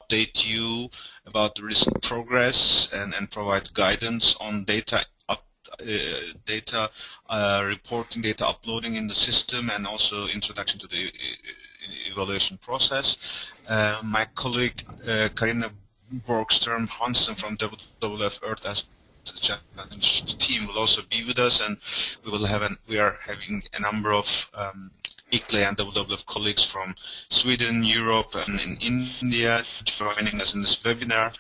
update you about the recent progress and provide guidance on data reporting, data uploading in the system, and also introduction to the evaluation process. My colleague Karina Borgström Hansen from WWF Earth as Challenge team will also be with us, and we are having a number of ICLEI and WWF colleagues from Sweden, Europe, and in India joining us in this webinar,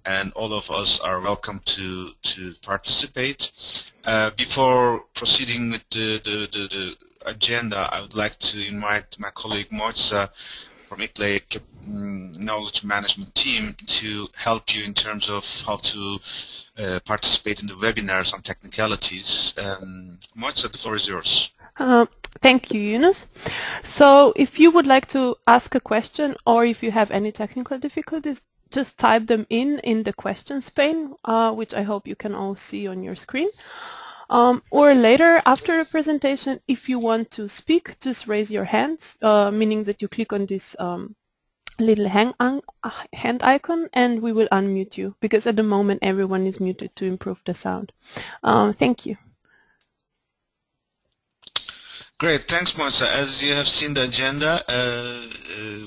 and all of us are welcome to participate. Before proceeding with the agenda, I would like to invite my colleague Moitza from ICLEI Knowledge Management Team to help you in terms of how to participate in the webinar, some technicalities. Moitza, the floor is yours. Thank you, Yunus. So if you would like to ask a question, or if you have any technical difficulties, just type them in the questions pane, which I hope you can all see on your screen. Or later, after the presentation, if you want to speak, just raise your hands, meaning that you click on this little hand icon, and we will unmute you, because at the moment everyone is muted to improve the sound. Thank you. Great, thanks, Moitza. As you have seen the agenda,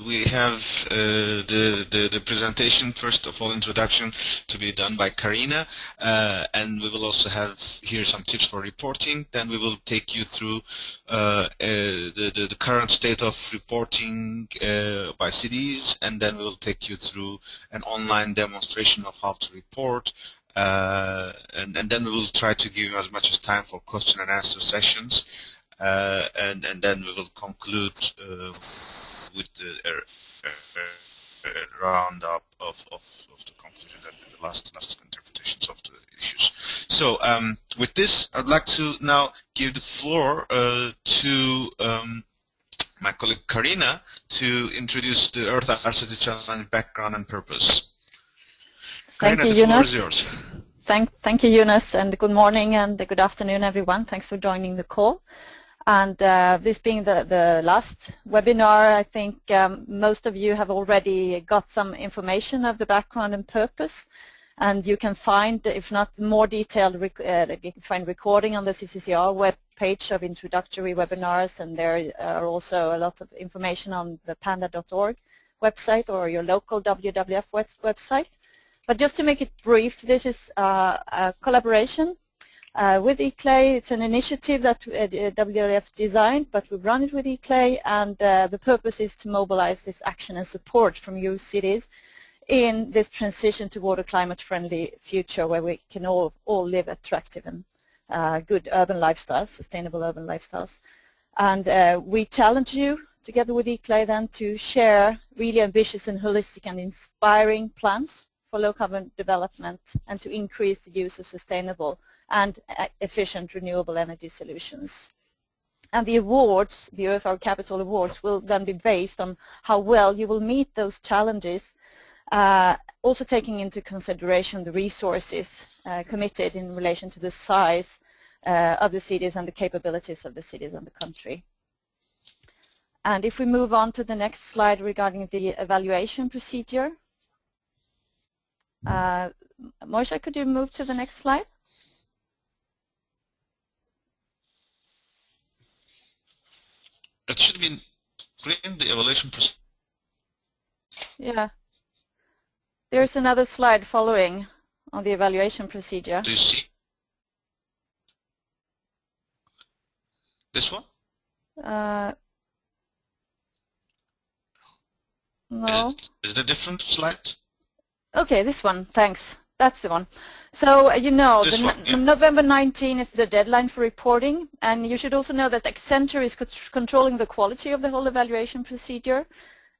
we have the presentation, first of all, introduction to be done by Karina, and we will also have here some tips for reporting. Then we will take you through the current state of reporting by cities, and then we will take you through an online demonstration of how to report. And then we will try to give you as much as time for question and answer sessions. And then we will conclude with the roundup of the conclusion and the last interpretations of the issues. So with this, I'd like to now give the floor to my colleague Karina to introduce the Earth RCT Challenge background and purpose. Thank Karina, you, the floor Yunus. is yours. Thank you, Yunus, and good morning and good afternoon, everyone. Thanks for joining the call. And this being the last webinar, I think most of you have already got some information of the background and purpose. And you can find, if not more detailed, you can find recording on the CCCR web page of introductory webinars, and there are also a lot of information on the panda.org website or your local WWF website. But just to make it brief, this is a collaboration with ICLEI. It's an initiative that WWF designed, but we run it with ICLEI, and the purpose is to mobilize this action and support from your cities in this transition toward a climate-friendly future where we can all live attractive and good urban lifestyles, sustainable urban lifestyles. And we challenge you, together with ICLEI, then to share really ambitious and holistic and inspiring plans for low-carbon development and to increase the use of sustainable and efficient renewable energy solutions. And the awards, the ÖFR Capital Awards, will then be based on how well you will meet those challenges, also taking into consideration the resources committed in relation to the size of the cities and the capabilities of the cities and the country. And if we move on to the next slide regarding the evaluation procedure. Moisha, could you move to the next slide? It should be green, the evaluation procedure. Yeah. There's another slide following on the evaluation procedure. Do you see this one? No. Is it a different slide? Okay, this one, thanks. That's the one. So, you know, November 19 is the deadline for reporting, and you should also know that Accenture is controlling the quality of the whole evaluation procedure,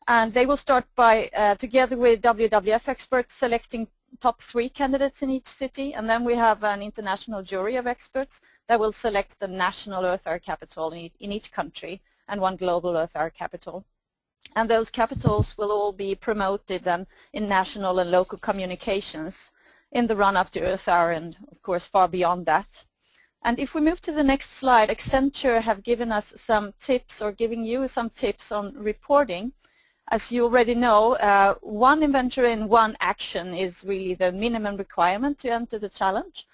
and they will start by, together with WWF experts, selecting top 3 candidates in each city, and then we have an international jury of experts that will select the national Earth Hour capital in each country and one global Earth Hour capital. And those capitals will all be promoted then in national and local communications in the run-up to Earth Hour and, of course, far beyond that. And if we move to the next slide, Accenture have given us some tips, or giving you some tips on reporting. as you already know, one inventory and one action is really the minimum requirement to enter the challenge.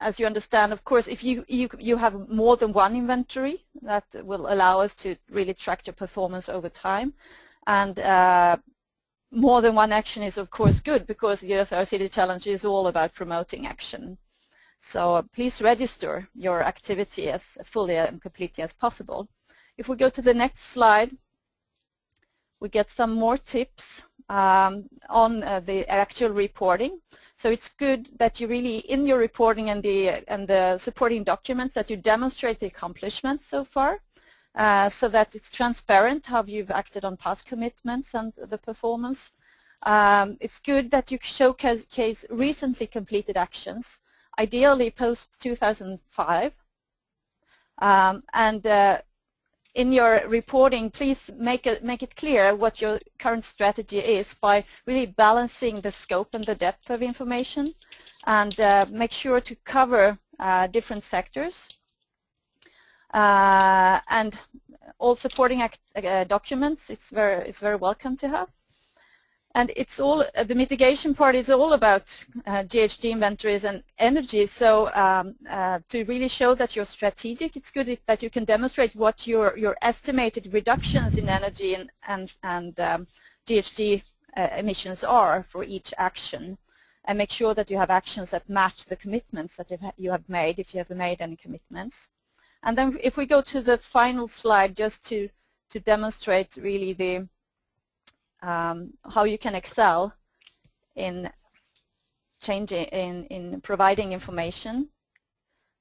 As you understand, of course, if you have more than one inventory, that will allow us to really track your performance over time. And more than one action is, of course, good, because the Earth Hour City Challenge is all about promoting action. So please register your activity as fully and completely as possible. If we go to the next slide, we get some more tips on the actual reporting. So it's good that you really, in your reporting and the supporting documents, that you demonstrate the accomplishments so far, so that it's transparent how you've acted on past commitments and the performance. It's good that you showcase recently completed actions, ideally post 2005, in your reporting, please make it clear what your current strategy is by really balancing the scope and the depth of information, and make sure to cover different sectors. And all supporting documents, it's very welcome to have. And it's all, the mitigation part is all about GHG inventories and energy. So to really show that you're strategic, it's good that you can demonstrate what your estimated reductions in energy and GHG emissions are for each action, and make sure that you have actions that match the commitments that you have made, if you have made any commitments. And then if we go to the final slide, just to demonstrate really the how you can excel in changing, in providing information.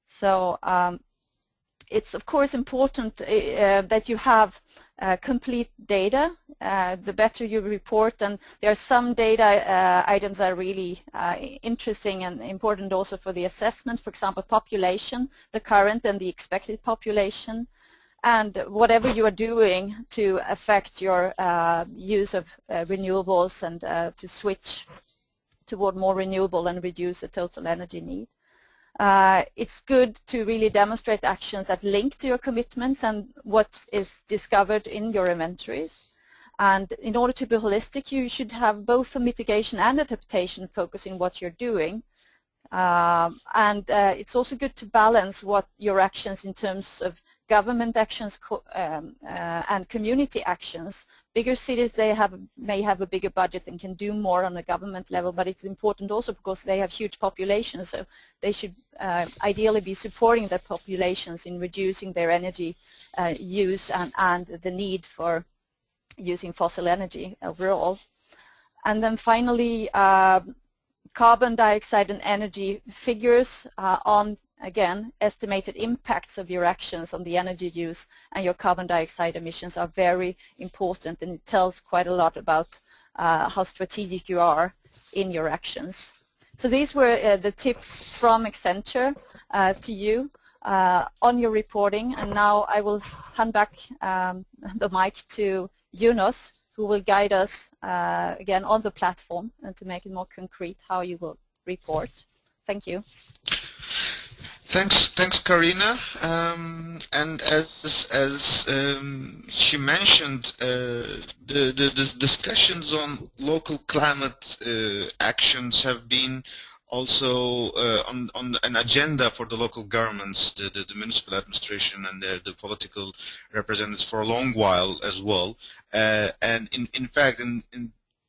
So it's of course important that you have complete data. The better you report, and there are some data items that are really interesting and important also for the assessment. For example, population, the current and the expected population, and whatever you are doing to affect your use of renewables and to switch toward more renewable and reduce the total energy need. It's good to really demonstrate actions that link to your commitments and what is discovered in your inventories. And in order to be holistic, you should have both a mitigation and adaptation focus in what you're doing. It's also good to balance what your actions in terms of government actions and community actions. Bigger cities, may have a bigger budget and can do more on the government level, but it's important also because they have huge populations, so they should ideally be supporting their populations in reducing their energy use and the need for using fossil energy overall. And then finally, carbon dioxide and energy figures on, again, estimated impacts of your actions on the energy use and your carbon dioxide emissions are very important, and it tells quite a lot about how strategic you are in your actions. So these were the tips from Accenture to you on your reporting, and now I will hand back the mic to Yunus, who will guide us again on the platform and to make it more concrete how you will report. Thank you. Thanks, Karina. And as she mentioned, the discussions on local climate actions have been also on an agenda for the local governments, the municipal administration and the political representatives for a long while as well. And in fact,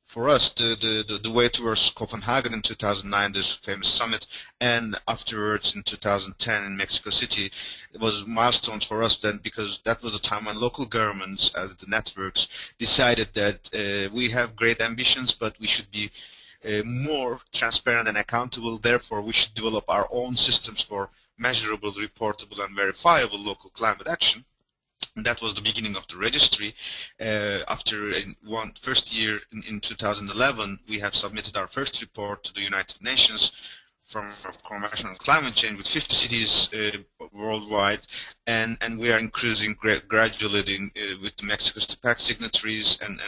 for us, the way towards Copenhagen in 2009, this famous summit, and afterwards in 2010 in Mexico City, it was milestones for us then, because that was a time when local governments, as the networks, decided that we have great ambitions, but we should be more transparent and accountable. Therefore, we should develop our own systems for measurable, reportable, and verifiable local climate action. And that was the beginning of the registry. After first year in 2011, we have submitted our first report to the United Nations from our Convention on Climate Change with 50 cities worldwide, and we are increasing gradually with the Mexico Pact signatories and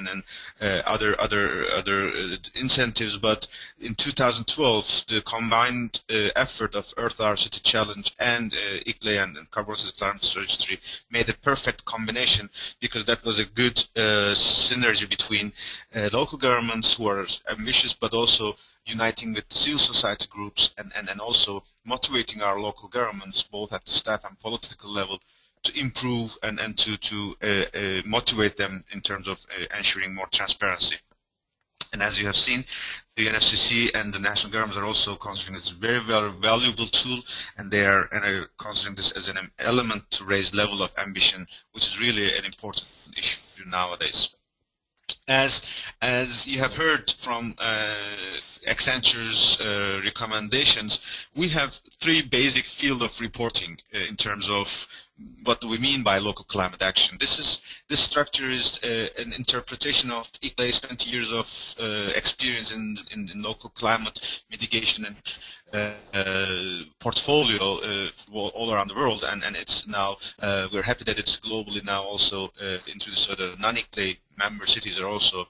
other incentives. But in 2012, the combined effort of Earth Hour City Challenge and ICLEI and Carbohydrate Climate Registry made a perfect combination, because that was a good synergy between local governments who are ambitious, but also uniting with civil society groups and also motivating our local governments, both at the staff and political level, to improve and to motivate them in terms of ensuring more transparency. And as you have seen, the EHCC and the national governments are also considering this a very, very valuable tool, and they are considering this as an element to raise level of ambition, which is really an important issue nowadays. As you have heard from Accenture's recommendations, we have three basic fields of reporting in terms of what do we mean by local climate action. This structure is an interpretation of ICLEI's 20 years of experience in local climate mitigation and portfolio all around the world, and it's now we're happy that it's globally now also introduced, so the non-ICLEI member cities are also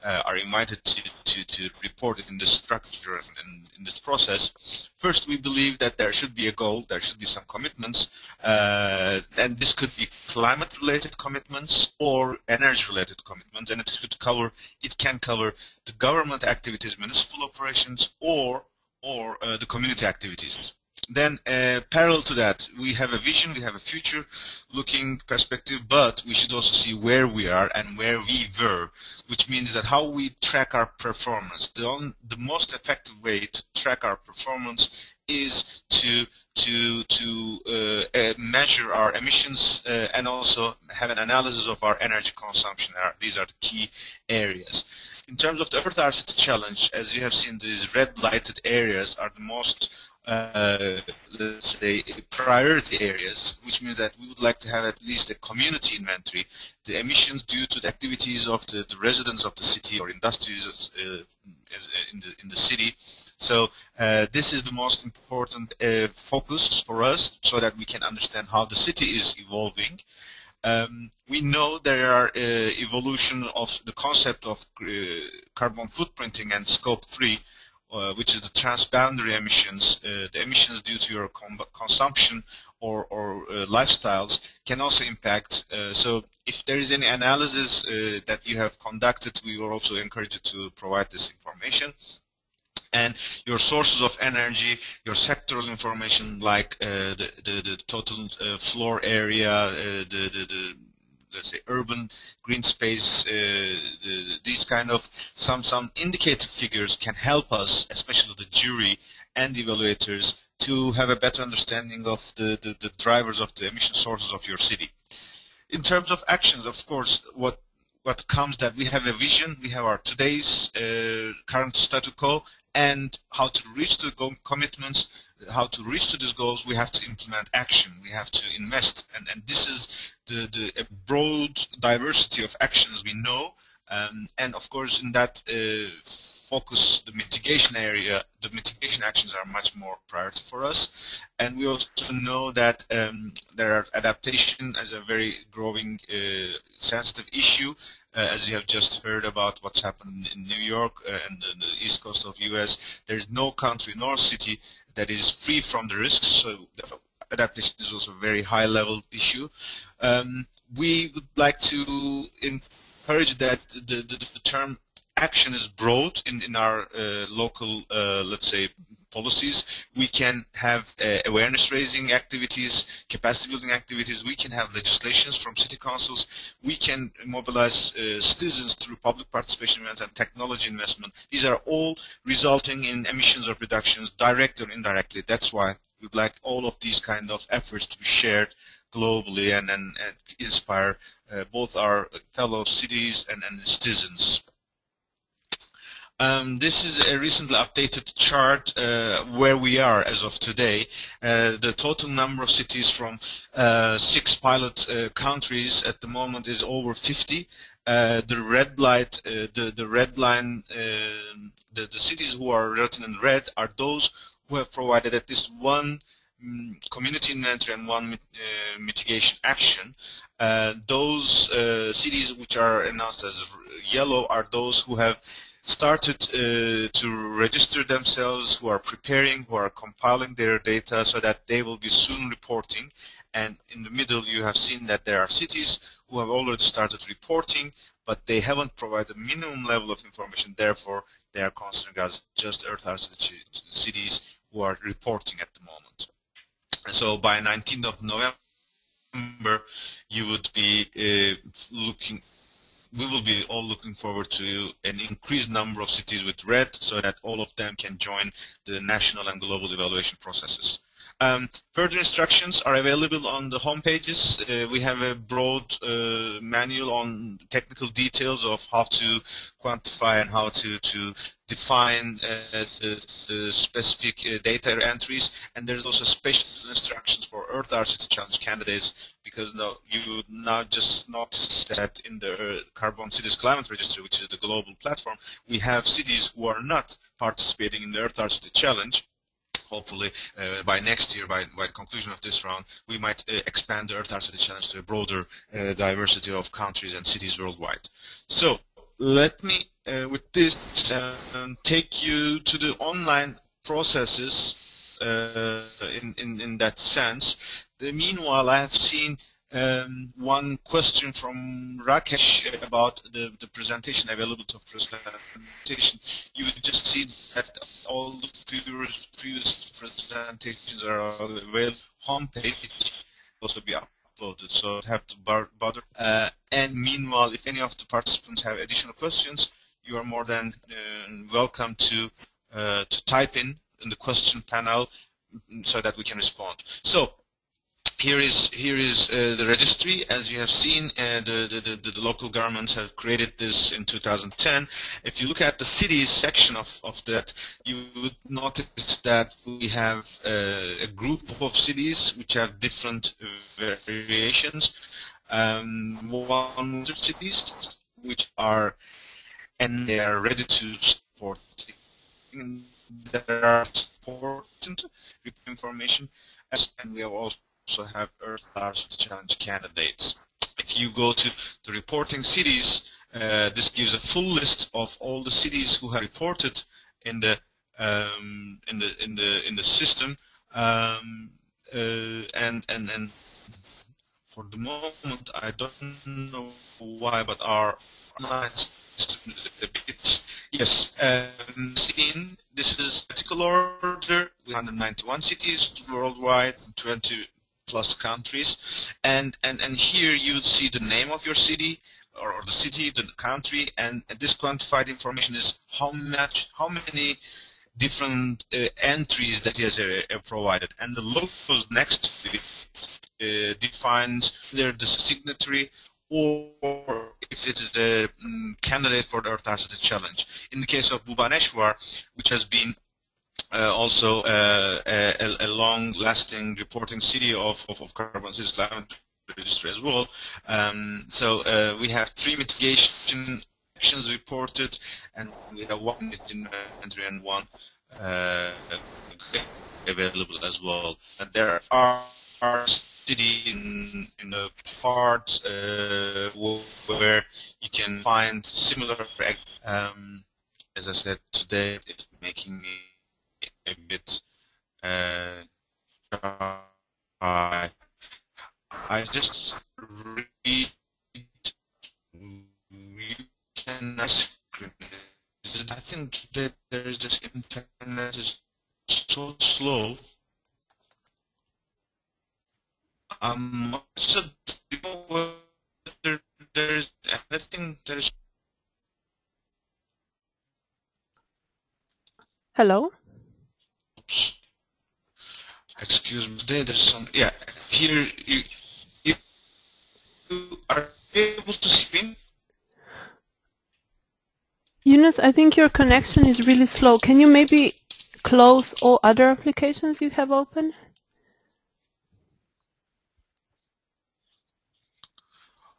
are invited to report it in this structure and in this process. First, we believe that there should be a goal, there should be some commitments, and this could be climate-related commitments or energy-related commitments, and it can cover the government activities, municipal operations, or the community activities. Then parallel to that, we have a vision, we have a future-looking perspective, but we should also see where we are and where we were, which means that how we track our performance. The most effective way to track our performance is to measure our emissions and also have an analysis of our energy consumption. These are the key areas. In terms of the Earth Hour City Challenge, as you have seen, these red lighted areas are the most let's say priority areas, which means that we would like to have at least a community inventory, the emissions due to the activities of the residents of the city or industries in the city. So this is the most important focus for us, so that we can understand how the city is evolving. We know there are evolution of the concept of carbon footprinting and scope 3, which is the transboundary emissions. The emissions due to your consumption or lifestyles can also impact. So if there is any analysis that you have conducted, we will also encourage you to provide this information. And your sources of energy, your sectoral information like the total floor area, let's say urban green space, these kind of some indicative figures can help us, especially the jury and the evaluators, to have a better understanding of the drivers of the emission sources of your city. In terms of actions, of course, what comes that we have a vision, we have our today's current statu quo, and how to reach the commitments, how to reach to these goals, we have to implement action, we have to invest, and this is the broad diversity of actions we know, and of course in that focus, the mitigation area, the mitigation actions are much more priority for us. And we also know that there are adaptation as a very growing sensitive issue, as you have just heard about what's happened in New York and the east coast of US. There is no country nor city that is free from the risks, so adaptation is also a very high level issue. We would like to encourage that the term action is broad in our local, let's say, policies. We can have awareness raising activities, capacity building activities, we can have legislations from city councils, we can mobilize citizens through public participation events and technology investment. These are all resulting in emissions of reductions, direct or indirectly. That's why we'd like all of these kind of efforts to be shared globally and inspire both our fellow cities and citizens. This is a recently updated chart where we are as of today. The total number of cities from 6 pilot countries at the moment is over 50. The red light, the red line, the cities who are written in red are those who have provided at least one community inventory and one mitigation action. Those cities which are announced as yellow are those who have started to register themselves, who are preparing, who are compiling their data so that they will be soon reporting. And in the middle you have seen that there are cities who have already started reporting, but they haven't provided a minimum level of information. Therefore, they are considered as just Earth Hour cities who are reporting at the moment. And so by 19th of November, you would be we will be all looking forward to an increased number of cities with red so that all of them can join the national and global evaluation processes. Further instructions are available on the home pages. We have a broad manual on technical details of how to quantify and how to define the specific data entries, and there's also special instructions for Earth Hour City Challenge candidates, because now you would now just notice that in the Carbon Cities Climate Registry, which is the global platform, we have cities who are not participating in the Earth Hour City Challenge. Hopefully, by next year, by the conclusion of this round, we might expand the Earth Hour City Challenge to a broader diversity of countries and cities worldwide. So, let me, with this, take you to the online processes in that sense. Meanwhile, I have seen one question from Rakesh about the presentation, available to presentation. You would just see that all the previous presentations are available on homepage, also be uploaded, so don't have to bother. And meanwhile, if any of the participants have additional questions, you are more than welcome to type in the question panel so that we can respond. So, here is the registry. As you have seen, the local governments have created this in 2010. If you look at the cities section of that, you would notice that we have a group of cities which have different variations. One cities which are, and they are ready to support. There are important information, and we have also have Earth Hour Challenge candidates. If you go to the reporting cities, this gives a full list of all the cities who have reported in the system, and for the moment I don't know why, but our online system is a bit, yes. This is vertical order with 191 cities worldwide, 20 plus countries, and here you see the name of your city, or the city, the country, and this quantified information is how many different entries that is provided, and the logos next to it defines either the signatory or if it is the candidate for the Earth Hour City Challenge. In the case of Bhubaneswar, which has been also a long-lasting reporting city of Carbon Cities Climate Registry as well. So we have 3 mitigation actions reported, and we have 1 inventory and 1 available as well. And there are cities in the part where you can find similar. As I said today, it's making me a bit I just read. You can I think that there's this internet is so slow. So do you know whether there's anything that is. Hello? Oops. Excuse me, there's some, yeah, here you are able to see me? Yunus, I think your connection is really slow. Can you maybe close all other applications you have open?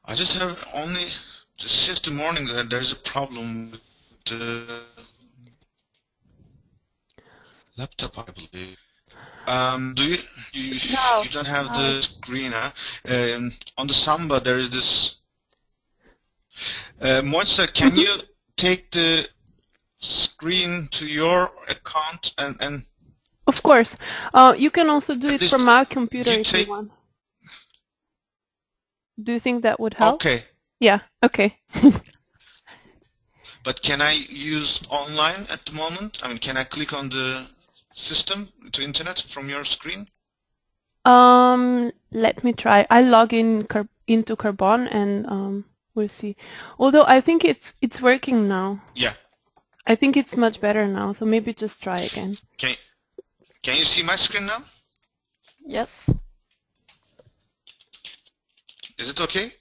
I just have only, since the morning that there's a problem with the. Laptop, I believe. No. You don't have the screen, huh? On the Samba there is this. Moitza, can you take the screen to your account and Of course. You can also do at it least from our computer you if you take? want. Do you think that would help? Okay, Yeah, okay. but can I use online at the moment? I mean, can I click on the system to internet from your screen? Let me try. I'll log in into Carbon and we'll see. Although I think it's working now. Yeah. I think it's much better now, so maybe just try again. Can you see my screen now? Yes. Is it okay?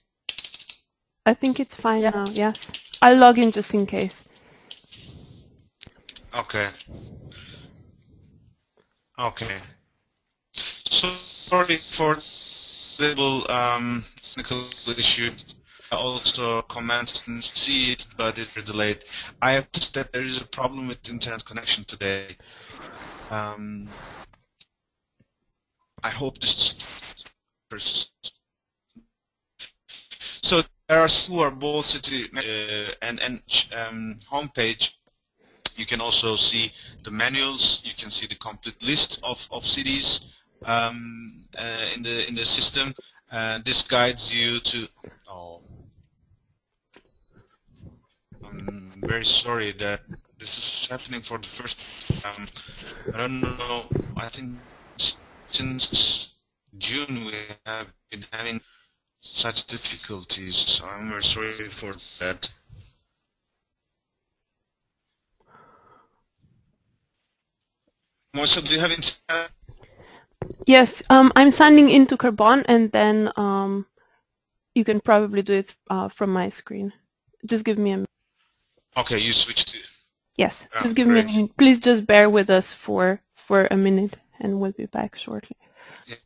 I think it's fine Yeah. now, yes. I'll log in just in case. Okay. Okay. So sorry for the technical issue. I also commented and see it, but it is delayed. I have noticed that there is a problem with the internet connection today. I hope this. So there are two or both city and homepage. You can also see the manuals. You can see the complete list of cities in the system. This guides you to. Oh, I'm very sorry that this is happening for the first time. I don't know. I think since June we have been having such difficulties. So I'm very sorry for that. Moisha, do you have internet? Yes, I'm signing into Carbon and then you can probably do it from my screen. Just give me a minute. Okay, you switched to. Yes, Yeah, just give me a great. minute. Please just bear with us for a minute and we'll be back shortly. Yeah.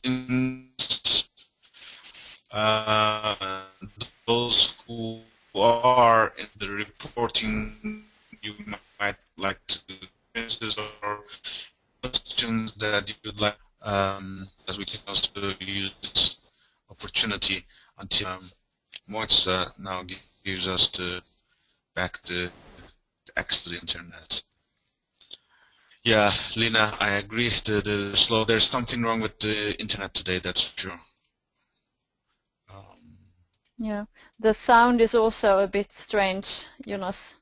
In those who are in the reporting, you might like to answers or questions that you would like, as we can also use this opportunity until Moitza now gives us back the access to the internet. Yeah, Lina, I agree. The slow. There's something wrong with the internet today. That's for sure. Yeah. The sound is also a bit strange, Jonas.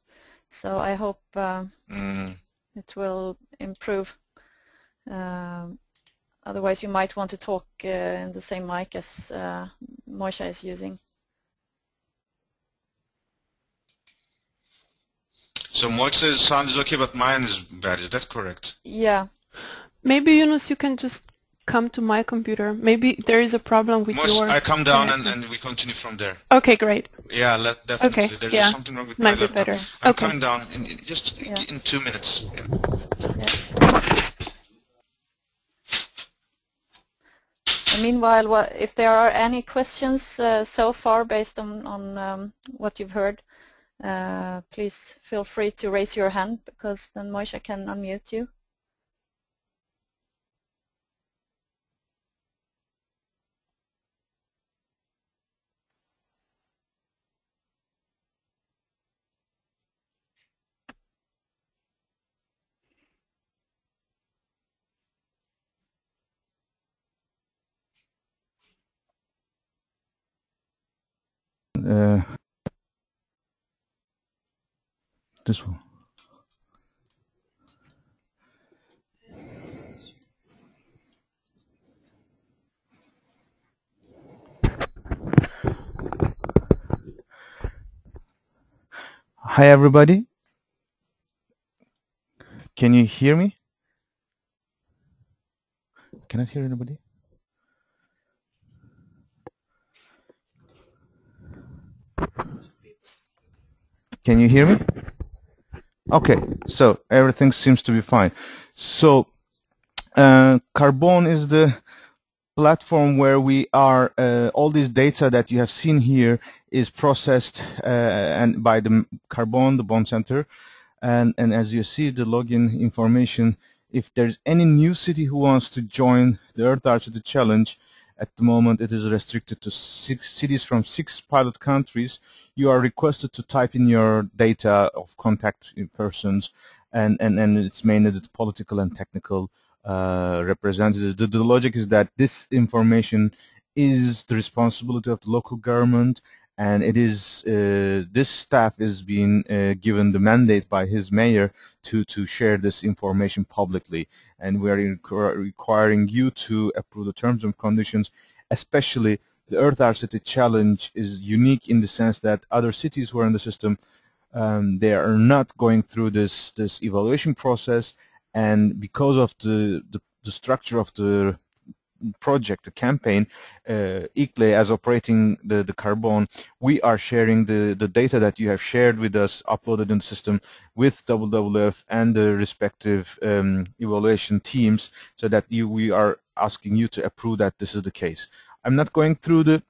So I hope it will improve. Otherwise, you might want to talk in the same mic as Moisha is using. So Moitza's sound is okay, but mine is bad. Is that correct? Yeah. Maybe, Yunus, you can just come to my computer. Maybe there is a problem with your I come down and we continue from there. Okay, great. Yeah, definitely. Okay, There's yeah. something wrong with Might my be laptop. better. I'm Okay. coming down in 2 minutes. Yeah. And meanwhile, if there are any questions so far based on what you've heard, please feel free to raise your hand because then Moisha can unmute you. This one. Hi everybody. Can you hear me? Cannot hear anybody? Can you hear me? Okay, so everything seems to be fine. So Carbon is the platform where we are, all this data that you have seen here is processed and by the Carbon, the Bond Center, and as you see the login information, if there's any new city who wants to join the Earth RCT Challenge, at the moment it is restricted to 6 cities from 6 pilot countries. You are requested to type in your data of contact persons, and it's mainly the political and technical representatives. The logic is that this information is the responsibility of the local government, and it is this staff is being given the mandate by his mayor to share this information publicly, and we are requiring you to approve the terms and conditions. Especially the Earth RCT Challenge is unique in the sense that other cities who are in the system, they are not going through this evaluation process, and because of the structure of the project, the campaign, ICLE as operating the Carbon, we are sharing the data that you have shared with us, uploaded in the system with WWF and the respective evaluation teams, so that we are asking you to approve that this is the case. I'm not going through the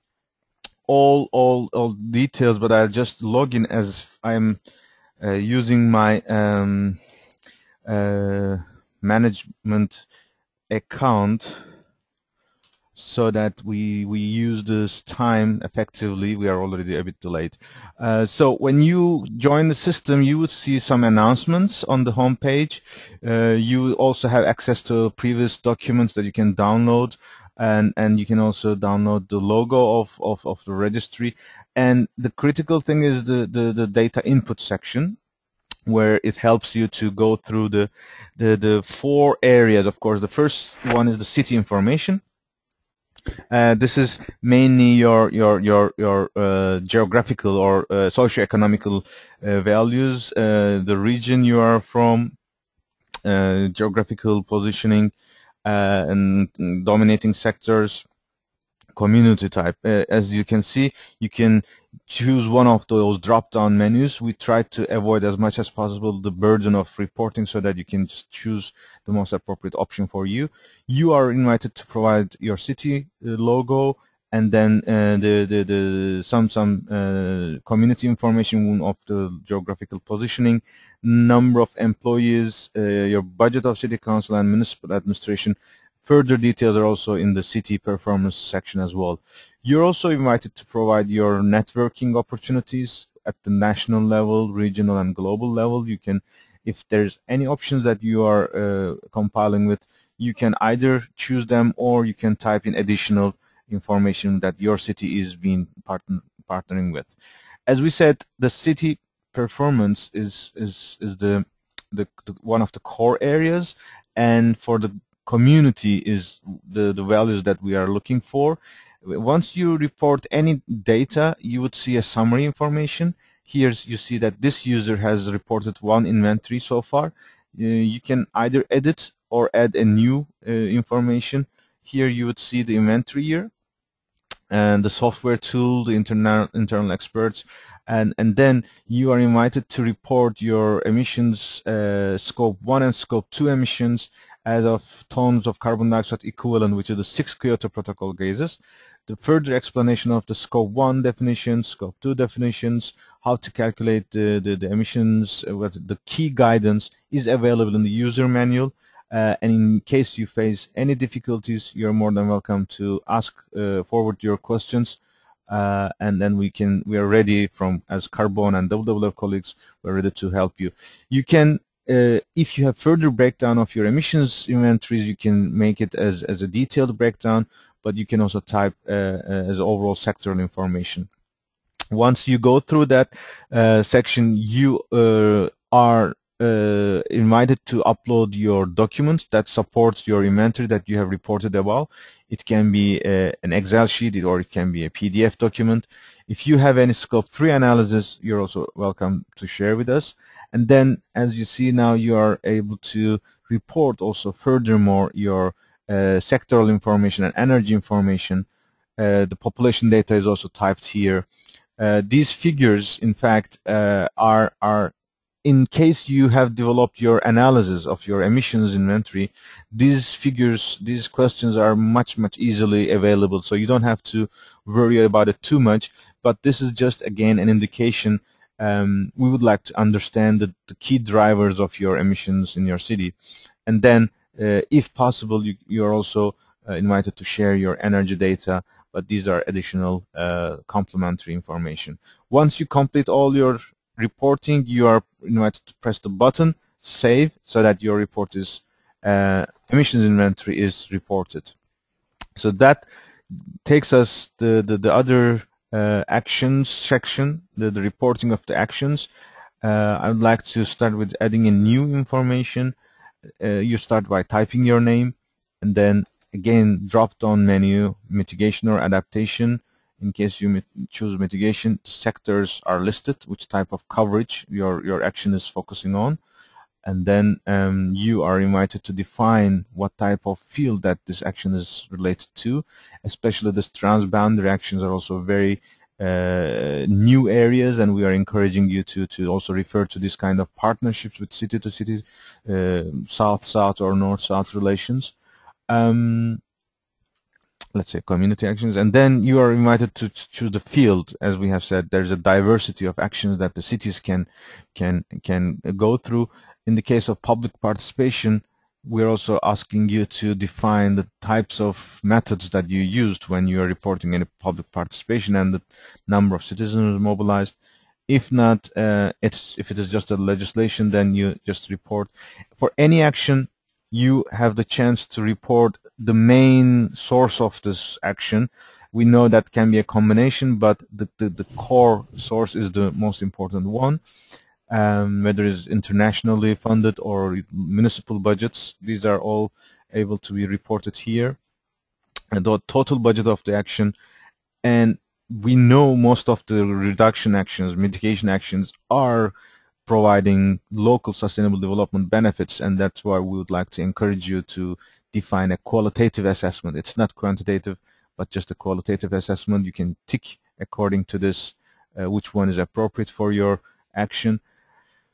all details, but I'll just log in as I'm using my management account, so that we use this time effectively. We are already a bit delayed. So when you join the system, you would see some announcements on the home page. You also have access to previous documents that you can download, and you can also download the logo of the registry. And the critical thing is the data input section, where it helps you to go through the 4 areas. Of course, the first one is the city information. This is mainly your geographical or socio-economical values, the region you are from, geographical positioning, and dominating sectors, community type. As you can see, you can choose one of those drop-down menus. We try to avoid as much as possible the burden of reporting, so that you can just choose the most appropriate option for you. You are invited to provide your city logo, and then some community information of the geographical positioning, number of employees, your budget of city council and municipal administration. Further details are also in the city performance section as well. You're also invited to provide your networking opportunities at the national level, regional and global level. You can, if there's any options that you are compiling with, you can either choose them, or you can type in additional information that your city is being partnering with. As we said, the city performance is the one of the core areas, and for the community is the values that we are looking for. Once you report any data, you would see a summary information. Here you see that this user has reported 1 inventory so far. You can either edit or add a new information. Here you would see the inventory year and the software tool, the internal experts, and then you are invited to report your emissions, scope 1 and scope 2 emissions, as of tons of carbon dioxide equivalent, which is the 6 Kyoto Protocol gases. The further explanation of the scope 1 definitions, scope 2 definitions, how to calculate the emissions, what the key guidance is available in the user manual. And in case you face any difficulties, you're more than welcome to ask, forward your questions, and then we are ready as Carbon and WWF colleagues, we're ready to help you. You can, if you have further breakdown of your emissions inventories, you can make it as a detailed breakdown, but you can also type as overall sectoral information. Once you go through that section, you are invited to upload your documents that supports your inventory that you have reported above. It can be an Excel sheet, or it can be a PDF document. If you have any scope 3 analysis, you're also welcome to share with us. And then, as you see now, you are able to report also furthermore your sectoral information and energy information. The population data is also typed here. These figures, in fact, are in case you have developed your analysis of your emissions inventory, these figures, these questions are much easily available, so you don't have to worry about it too much. But this is just, again, an indication. We would like to understand the key drivers of your emissions in your city, and then if possible, you are also invited to share your energy data, but these are additional complementary information. Once you complete all your reporting, you are invited to press the button save, so that your report is emissions inventory is reported. So that takes us the other actions section, the reporting of the actions. I would like to start with adding in new information. You start by typing your name, and then again drop-down menu, mitigation or adaptation. In case you choose mitigation, sectors are listed, which type of coverage your action is focusing on, and then you are invited to define what type of field that this action is related to. Especially these transboundary actions are also very new areas, and we are encouraging you to also refer to this kind of partnerships with city-to-city, south-south or north-south relations. Let's say community actions, and then you are invited to choose the field. As we have said, there's a diversity of actions that the cities can go through. In the case of public participation, we're also asking you to define the types of methods that you used when you are reporting any public participation and the number of citizens mobilized. If not, if it is just a legislation, then you just report. For any action, you have the chance to report the main source of this action. We know that can be a combination, but the core source is the most important one. Whether it's internationally funded or municipal budgets, these are all able to be reported here. And the total budget of the action, and we know most of the reduction actions, mitigation actions are providing local sustainable development benefits, and that's why we would like to encourage you to define a qualitative assessment. It's not quantitative, but just a qualitative assessment. You can tick according to this which one is appropriate for your action.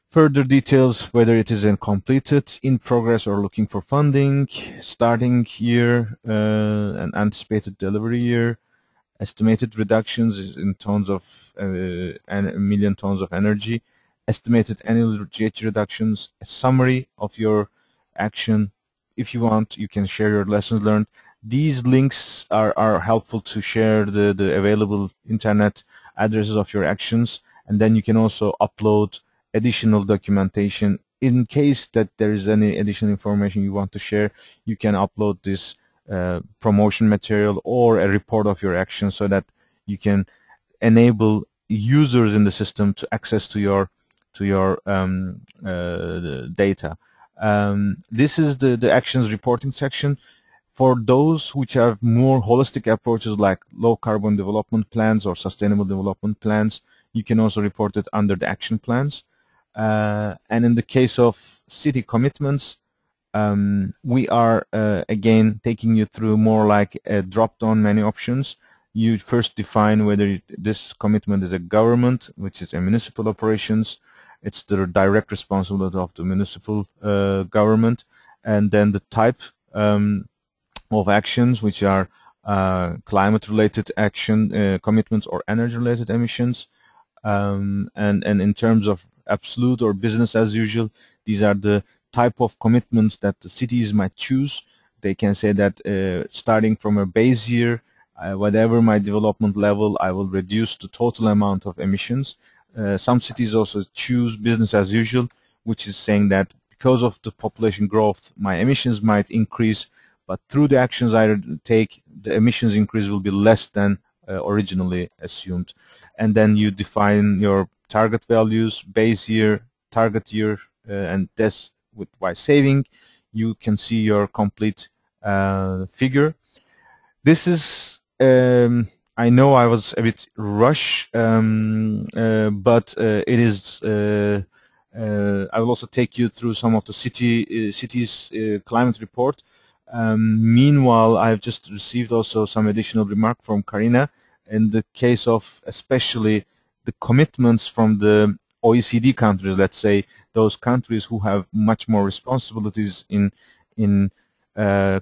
Further details, whether it is completed, in progress, or looking for funding, starting year, and anticipated delivery year, estimated reductions in tons of million tons of energy, estimated annual GHG reductions, a summary of your action. If you want, you can share your lessons learned. These links are helpful to share the available internet addresses of your actions, and then you can also upload additional documentation. In case that there is any additional information you want to share, you can upload this promotion material or a report of your action, so that you can enable users in the system to access to your data. This is the actions reporting section. For those which have more holistic approaches like low carbon development plans or sustainable development plans, you can also report it under the action plans. And in the case of city commitments, we are again taking you through more like a drop-down menu options. You first define whether this commitment is a government, which is a municipal operations. It's the direct responsibility of the municipal government, and then the type of actions, which are climate-related action commitments or energy-related emissions, and in terms of absolute or business as usual, these are the type of commitments that the cities might choose. They can say that starting from a base year, whatever my development level, I will reduce the total amount of emissions. Some cities also choose business as usual, which is saying that because of the population growth, my emissions might increase, but through the actions I take, the emissions increase will be less than originally assumed. And then you define your target values, base year, target year, and this by saving, you can see your complete figure. This is, I know I was a bit rush, but it is. I will also take you through some of the cities climate report. Meanwhile, I've just received also some additional remark from Karina in the case of especially the commitments from the OECD countries, let's say those countries who have much more responsibilities in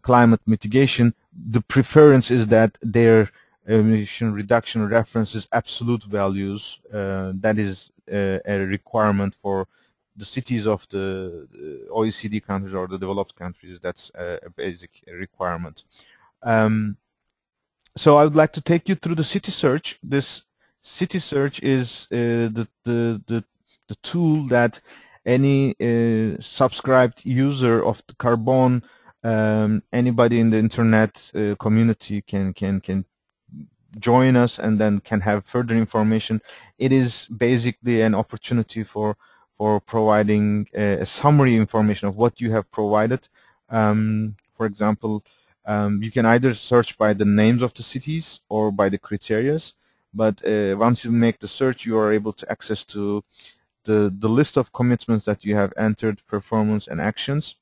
climate mitigation, the preference is that their emission reduction references absolute values. That is a requirement for the cities of the OECD countries or the developed countries. That's a basic requirement. So I would like to take you through the city search. This city search is the tool that any subscribed user of the Carbon, anybody in the internet community can join us and then can have further information. It is basically an opportunity for providing a summary information of what you have provided. For example, you can either search by the names of the cities or by the criterias, but once you make the search, you are able to access to the list of commitments that you have entered, performance and actions.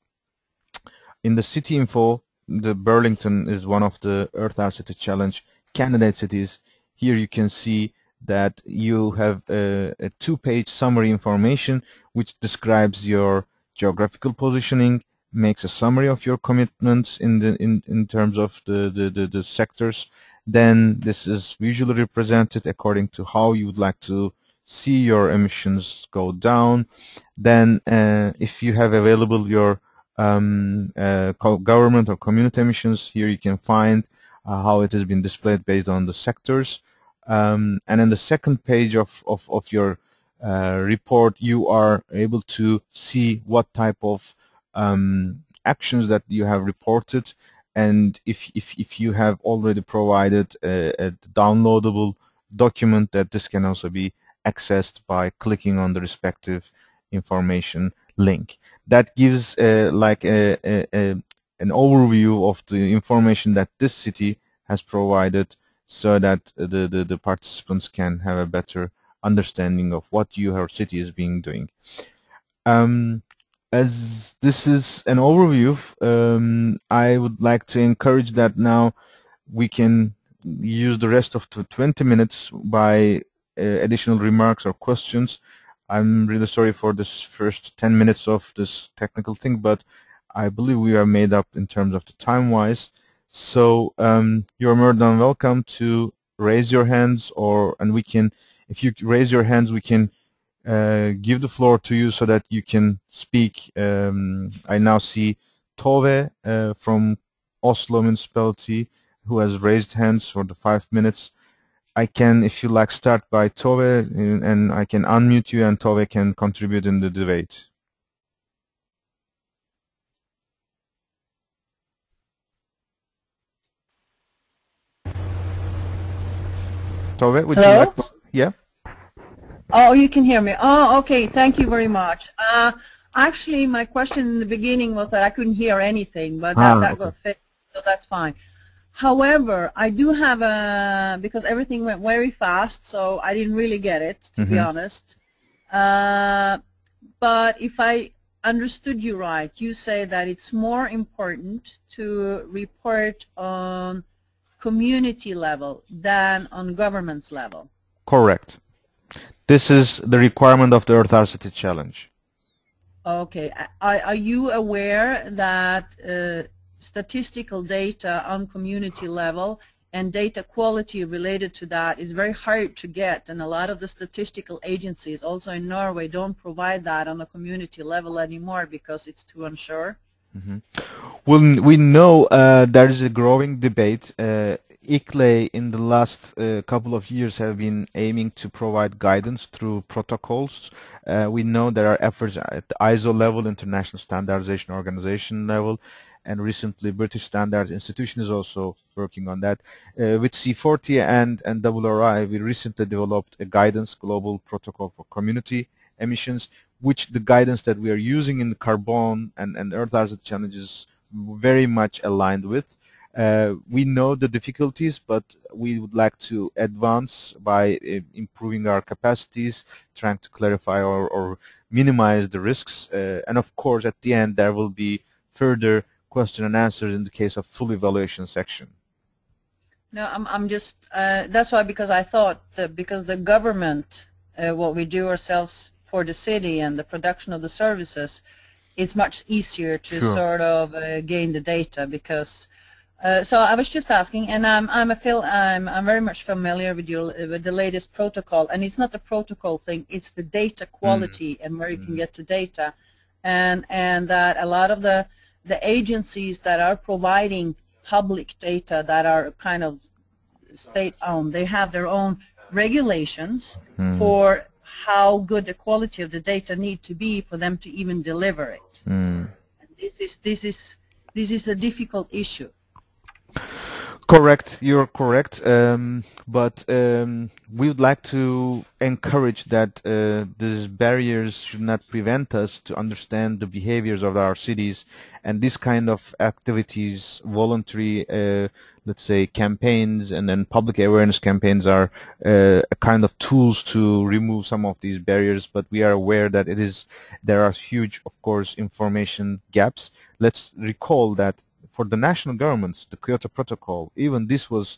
In the city info, the Burlington is one of the Earth Hour City Challenge candidate cities. Here you can see that you have a two-page summary information which describes your geographical positioning, makes a summary of your commitments in terms of the sectors. Then this is visually represented according to how you would like to see your emissions go down. Then if you have available your government or community emissions, here you can find how it has been displayed based on the sectors. And in the second page of your report, you are able to see what type of actions that you have reported, and if you have already provided a downloadable document, that this can also be accessed by clicking on the respective information link. That gives like an overview of the information that this city has provided, so that the participants can have a better understanding of what your city is being doing. As this is an overview, I would like to encourage that now we can use the rest of the 20 minutes by additional remarks or questions. I'm really sorry for this first 10 minutes of this technical thing, but I believe we are made up in terms of the time-wise. So you're more than welcome to raise your hands, and we can, if you raise your hands, we can give the floor to you so that you can speak. I now see Tove from Oslo Municipality, who has raised hands for the 5 minutes. I can, if you like, start by Tove, and I can unmute you, and Tove can contribute in the debate. Tove, would Hello? you like to? Yeah. Oh, you can hear me. Oh, okay. Thank you very much. Actually, my question in the beginning was that I couldn't hear anything, but that got fixed, so that's fine. However, I do have because everything went very fast, so I didn't really get it, to be honest. But if I understood you right, you say that it's more important to report on community level than on government's level. Correct. This is the requirement of the Earth Hour City Challenge. Okay. Are you aware that statistical data on community level and data quality related to that is very hard to get, and a lot of the statistical agencies also in Norway don't provide that on a community level anymore because it's too unsure? Well, we know there is a growing debate. ICLE in the last couple of years have been aiming to provide guidance through protocols. We know there are efforts at the ISO level, International Standardization Organization level, and recently British Standards Institution is also working on that. With C40 and WRI, we recently developed a guidance global protocol for community emissions, which the guidance that we are using in the Carbon and Earth Hour City Challenge is very much aligned with. We know the difficulties, but we would like to advance by improving our capacities, trying to clarify or minimize the risks, and of course at the end there will be further question and answers in the case of full evaluation section. No, I'm just, that's why, because I thought that because the government, what we do ourselves for the city and the production of the services, it's much easier to Sure. sort of gain the data because. So I was just asking, and I'm very much familiar with with the latest protocol, and it's not the protocol thing; it's the data quality and where you can get the data, and that a lot of the agencies that are providing public data that are kind of state-owned, they have their own regulations for how good the quality of the data need to be for them to even deliver it. And this is a difficult issue. Correct, you're correct, but we would like to encourage that these barriers should not prevent us to understand the behaviors of our cities, and this kind of activities, voluntary, let's say, campaigns and then public awareness campaigns are a kind of tools to remove some of these barriers, but we are aware that there are huge, of course, information gaps. Let's recall that for the national governments, the Kyoto Protocol, even this was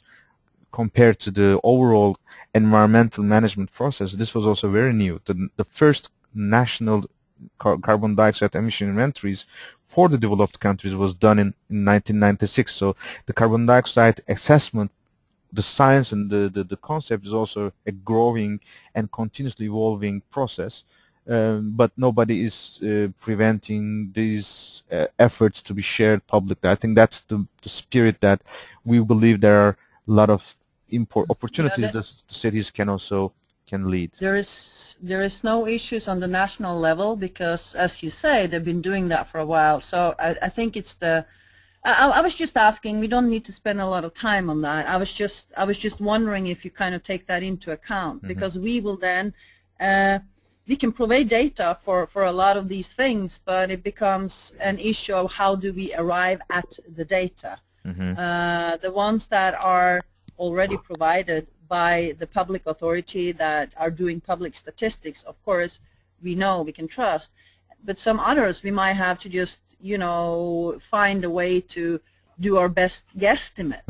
compared to the overall environmental management process, this was also very new. The first national carbon dioxide emission inventories for the developed countries was done in 1996. So the carbon dioxide assessment, the science and the concept is also a growing and continuously evolving process. But nobody is preventing these efforts to be shared publicly. I think that's the spirit that we believe there are a lot of opportunities that the cities can lead. There is no issues on the national level because, as you say, they've been doing that for a while. So I think it's I was just asking. We don't need to spend a lot of time on that. I was just wondering if you kind of take that into account because we will then. We can provide data for a lot of these things, but it becomes an issue of how do we arrive at the data. The ones that are already provided by the public authority that are doing public statistics, of course, we know we can trust. But some others we might have to just, find a way to do our best guesstimate.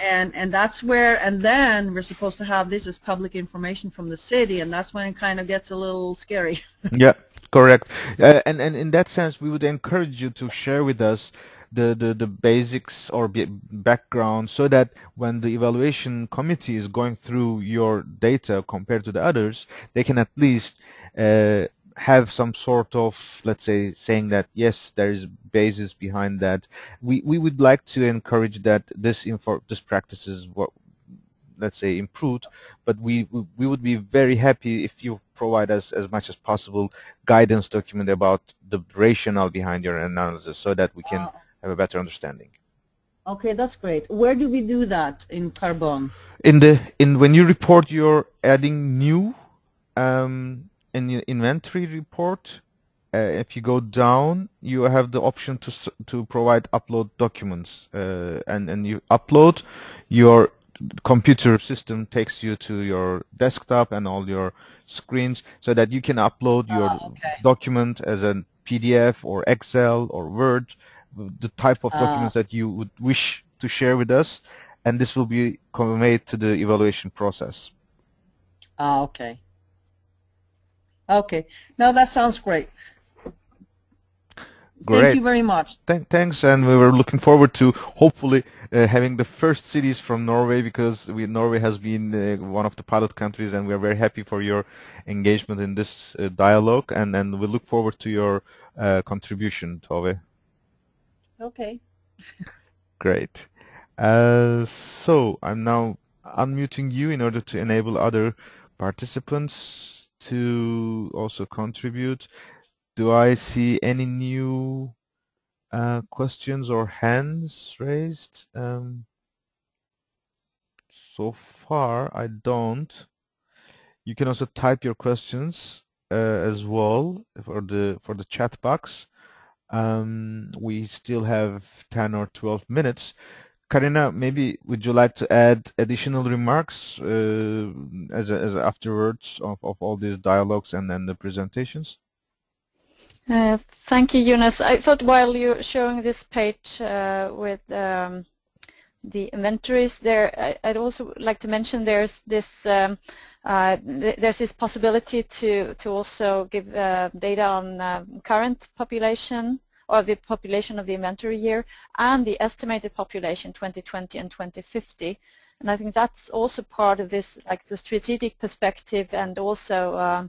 And that's where, and then we're supposed to have this as public information from the city, and that's when it kind of gets a little scary. Yeah, correct. And in that sense, we would encourage you to share with us the basics or background so that when the evaluation committee is going through your data compared to the others, they can at least have some sort of, let's say, saying that yes, there is basis behind that. We would like to encourage that this practices what, let's say, improved, but we would be very happy if you provide us as much as possible guidance document about the rationale behind your analysis so that we can have a better understanding. Okay, that's great. Where do we do that in Carbon? When you report, you're adding new in the inventory report. If you go down, you have the option to provide upload documents, and you upload. Your computer system takes you to your desktop and all your screens so that you can upload your document as a PDF or Excel or Word, the type of documents that you would wish to share with us, and this will be conveyed to the evaluation process. Okay. Okay. No, that sounds great. Great. Thank you very much. Thanks, and we were looking forward to hopefully having the first cities from Norway, because Norway has been one of the pilot countries, and we are very happy for your engagement in this dialogue, and we look forward to your contribution, Tove. Okay. Great. So I'm now unmuting you in order to enable other participants to also contribute. Do I see any new questions or hands raised? So far, I don't. You can also type your questions as well for the chat box. We still have 10 or 12 minutes. Karina, maybe would you like to add additional remarks as afterwards of all these dialogues and then the presentations? Thank you, Jonas. I thought while you're showing this page with the the inventories there. I'd also like to mention there's this possibility to also give data on current population, or the population of the inventory year, and the estimated population 2020 and 2050. And I think that's also part of this, like the strategic perspective, and also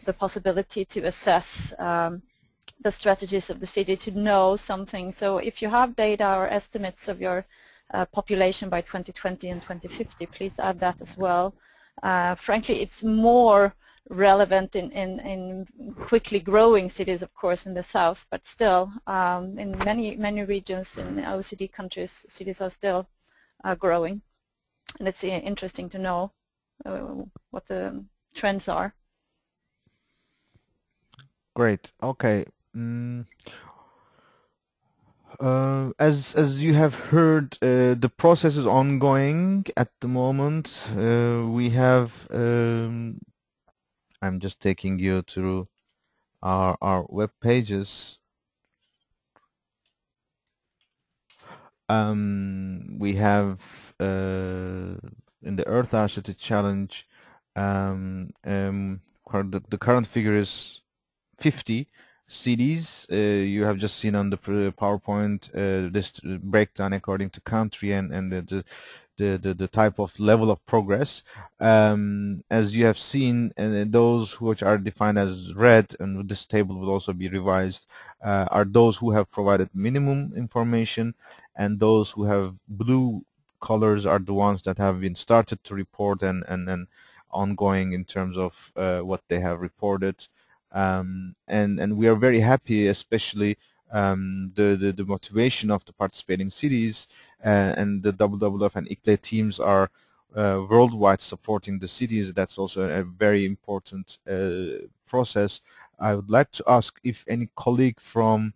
the possibility to assess the strategies of the city, to know something. So if you have data or estimates of your population by 2020 and 2050, please add that as well. Frankly, it's more relevant in quickly growing cities, of course, in the south, but still, in many regions in OECD countries, cities are still growing, and it's interesting to know what the trends are. Great. Okay. As you have heard, the process is ongoing at the moment. We have. I'm just taking you through our web pages. We have in the Earth Hour City Challenge, the current figure is 50 cities. You have just seen on the PowerPoint this breakdown according to country and the type of level of progress. As you have seen, those which are defined as red, and this table will also be revised, are those who have provided minimum information, and those who have blue colors are the ones that have been started to report and ongoing in terms of what they have reported. And we are very happy, especially the motivation of the participating cities, and the WWF and ICLEI teams are worldwide supporting the cities. That's also a very important process. I would like to ask if any colleague from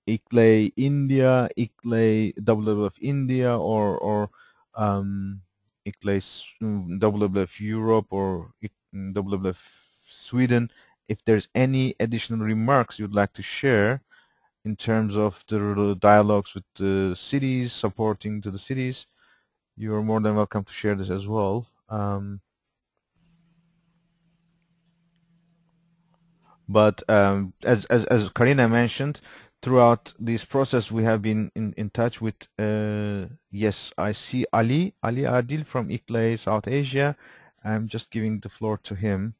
ICLEI India, ICLEI WWF India, or ICLEI WWF Europe, or WWF Sweden, if there's any additional remarks you'd like to share in terms of the dialogues with the cities, supporting to the cities, you are more than welcome to share this as well. But as Karina mentioned, throughout this process we have been in touch with, yes, I see Ali Adil from ICLEI South Asia. I'm just giving the floor to him.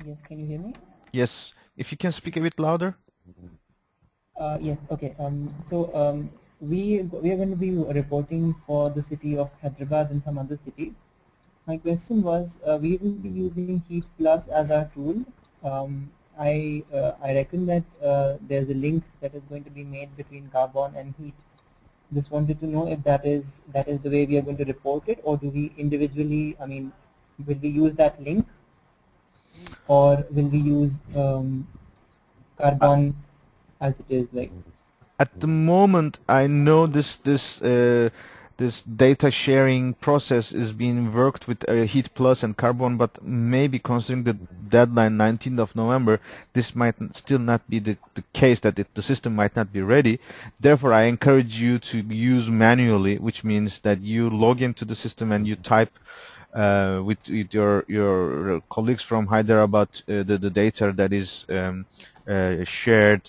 Yes, can you hear me? Yes, if you can speak a bit louder. Yes, okay. We are going to be reporting for the city of Hyderabad and some other cities. My question was, we will be using Heat Plus as our tool. I reckon that there's a link that is going to be made between carbon and heat. Just wanted to know if that is the way we are going to report it, or do we individually, I mean, will we use that link, or will we use carbon as it is, like? At the moment, I know this data sharing process is being worked with Heat Plus and Carbon, but maybe considering the deadline 19th of November, this might still not be the case, that the system might not be ready. Therefore, I encourage you to use manually, which means that you log into the system and you type with your colleagues from Hyderabad the data that is shared,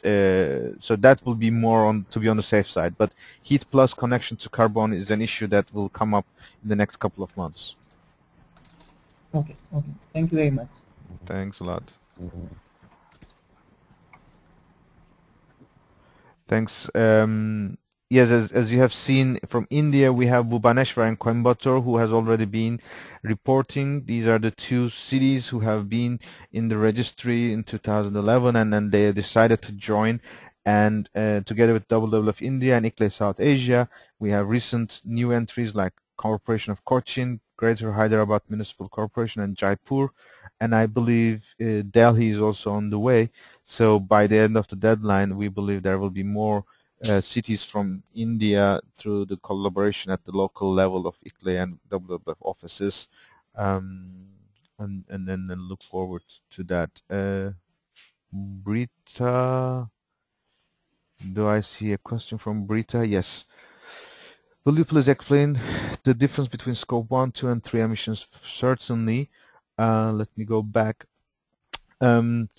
so that will be more to be on the safe side. But Heat Plus connection to Carbon is an issue that will come up in the next couple of months. Okay, thank you very much. Thanks a lot. Thanks. Yes, as you have seen from India, we have Bhubaneswar and Coimbatore, who has already been reporting. These are the two cities who have been in the registry in 2011, and then they decided to join. And together with WWF India and ICLEI South Asia, we have recent new entries like Corporation of Cochin, Greater Hyderabad Municipal Corporation, and Jaipur. And I believe Delhi is also on the way. So by the end of the deadline, we believe there will be more cities from India through the collaboration at the local level of ICLEI and WWF offices, and then look forward to that. Brita, Do I see a question from Brita? Yes. Will you please explain the difference between scope 1, 2, and 3 emissions? Certainly. Let me go back. In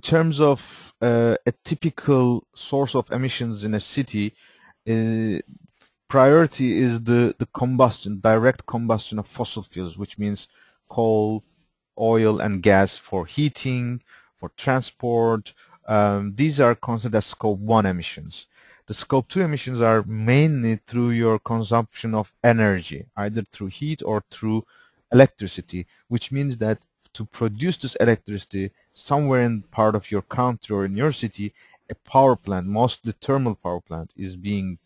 terms of a typical source of emissions in a city, priority is the combustion, direct combustion of fossil fuels, which means coal, oil, and gas for heating, for transport. These are considered as scope 1 emissions. The scope 2 emissions are mainly through your consumption of energy, either through heat or through electricity, which means that to produce this electricity somewhere in part of your country or in your city, a power plant, mostly thermal power plant, is being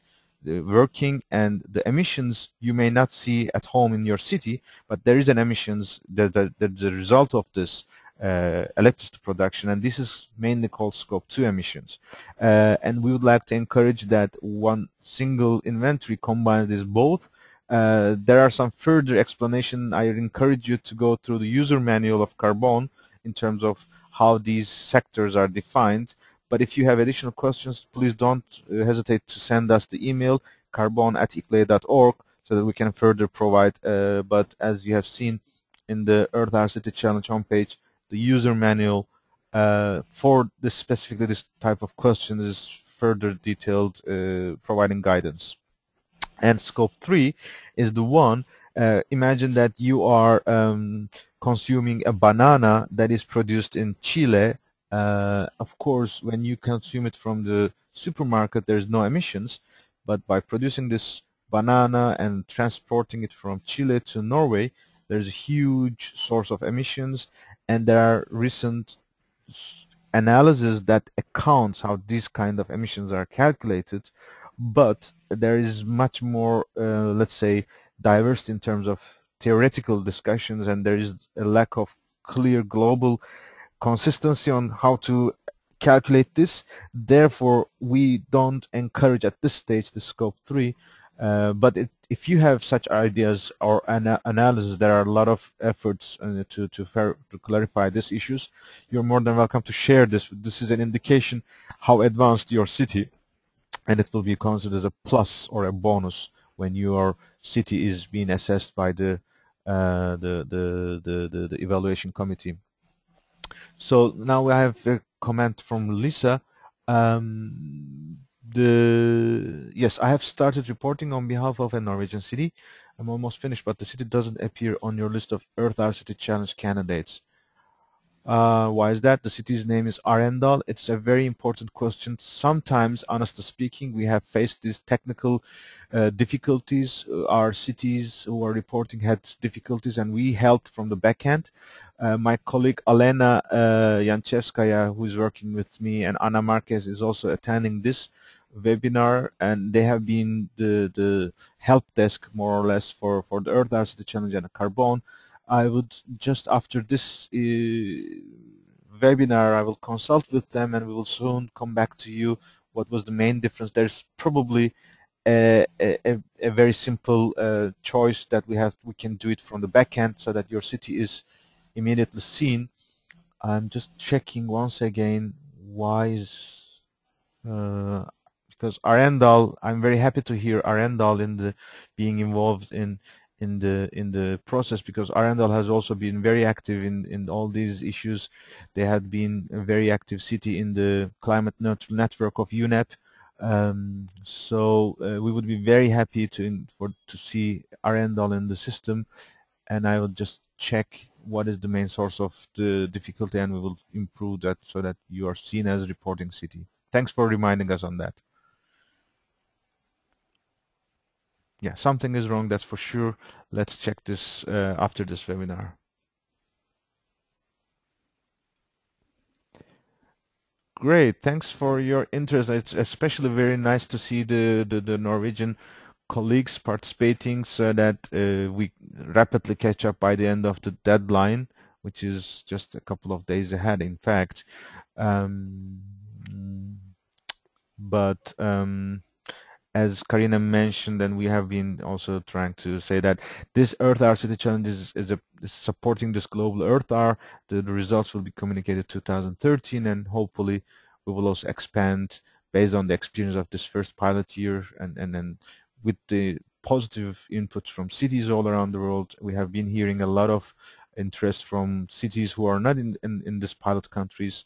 working, and the emissions you may not see at home in your city, but there is an emissions that's a result of this electricity production, and this is mainly called scope 2 emissions. And we would like to encourage that one single inventory combines these both. There are some further explanation. I encourage you to go through the user manual of Carbon in terms of how these sectors are defined. But if you have additional questions, please don't hesitate to send us the email carbon@iclea.org so that we can further provide. But as you have seen in the Earth Our City Challenge homepage, the user manual for this specifically this type of question is further detailed, providing guidance. And scope 3 is the one, imagine that you are consuming a banana that is produced in Chile. Of course, when you consume it from the supermarket, there's no emissions, but by producing this banana and transporting it from Chile to Norway, there's a huge source of emissions, and there are recent analysis that accounts how these kind of emissions are calculated, but there is much more, let's say, diverse in terms of theoretical discussions, and there is a lack of clear global consistency on how to calculate this. Therefore, we don't encourage at this stage the scope 3, but if you have such ideas or analysis, there are a lot of efforts to clarify these issues. You're more than welcome to share this. This is an indication how advanced your city, and it will be considered as a plus or a bonus when your city is being assessed by the evaluation committee. So now I have a comment from Lisa. Yes, I have started reporting on behalf of a Norwegian city. I'm almost finished, but the city doesn't appear on your list of Earth Our City Challenge candidates. Why is that? The city's name is Arendal. It's a very important question. Sometimes, honestly speaking, we have faced these technical difficulties. Our cities who are reporting had difficulties, and we helped from the back end. My colleague Alena Yanchevskaya, who is working with me, and Ana Marquez is also attending this webinar, and they have been the help desk more or less for the Earth Our City Challenge and Carbon. I would just after this webinar, I will consult with them, and we will soon come back to you what was the main difference. There's probably a very simple choice that we can do it from the back end so that your city is immediately seen. I'm just checking once again why is because Arendal, I'm very happy to hear Arendal being involved in the process, because Arendal has also been very active in all these issues. They had been a very active city in the climate neutral network of UNEP. So we would be very happy to see Arendal in the system, and I will just check what is the main source of the difficulty, and we will improve that so that you are seen as a reporting city. Thanks for reminding us on that. Yeah, something is wrong, that's for sure. Let's check this after this webinar. Great, thanks for your interest. It's especially very nice to see the Norwegian colleagues participating so that we rapidly catch up by the end of the deadline, which is just a couple of days ahead, in fact. As Karina mentioned, and we have been also trying to say that this Earth Hour City Challenge is supporting this global Earth Hour. The results will be communicated 2013, and hopefully we will also expand based on the experience of this first pilot year, and then with the positive inputs from cities all around the world. We have been hearing a lot of interest from cities who are not in this pilot countries.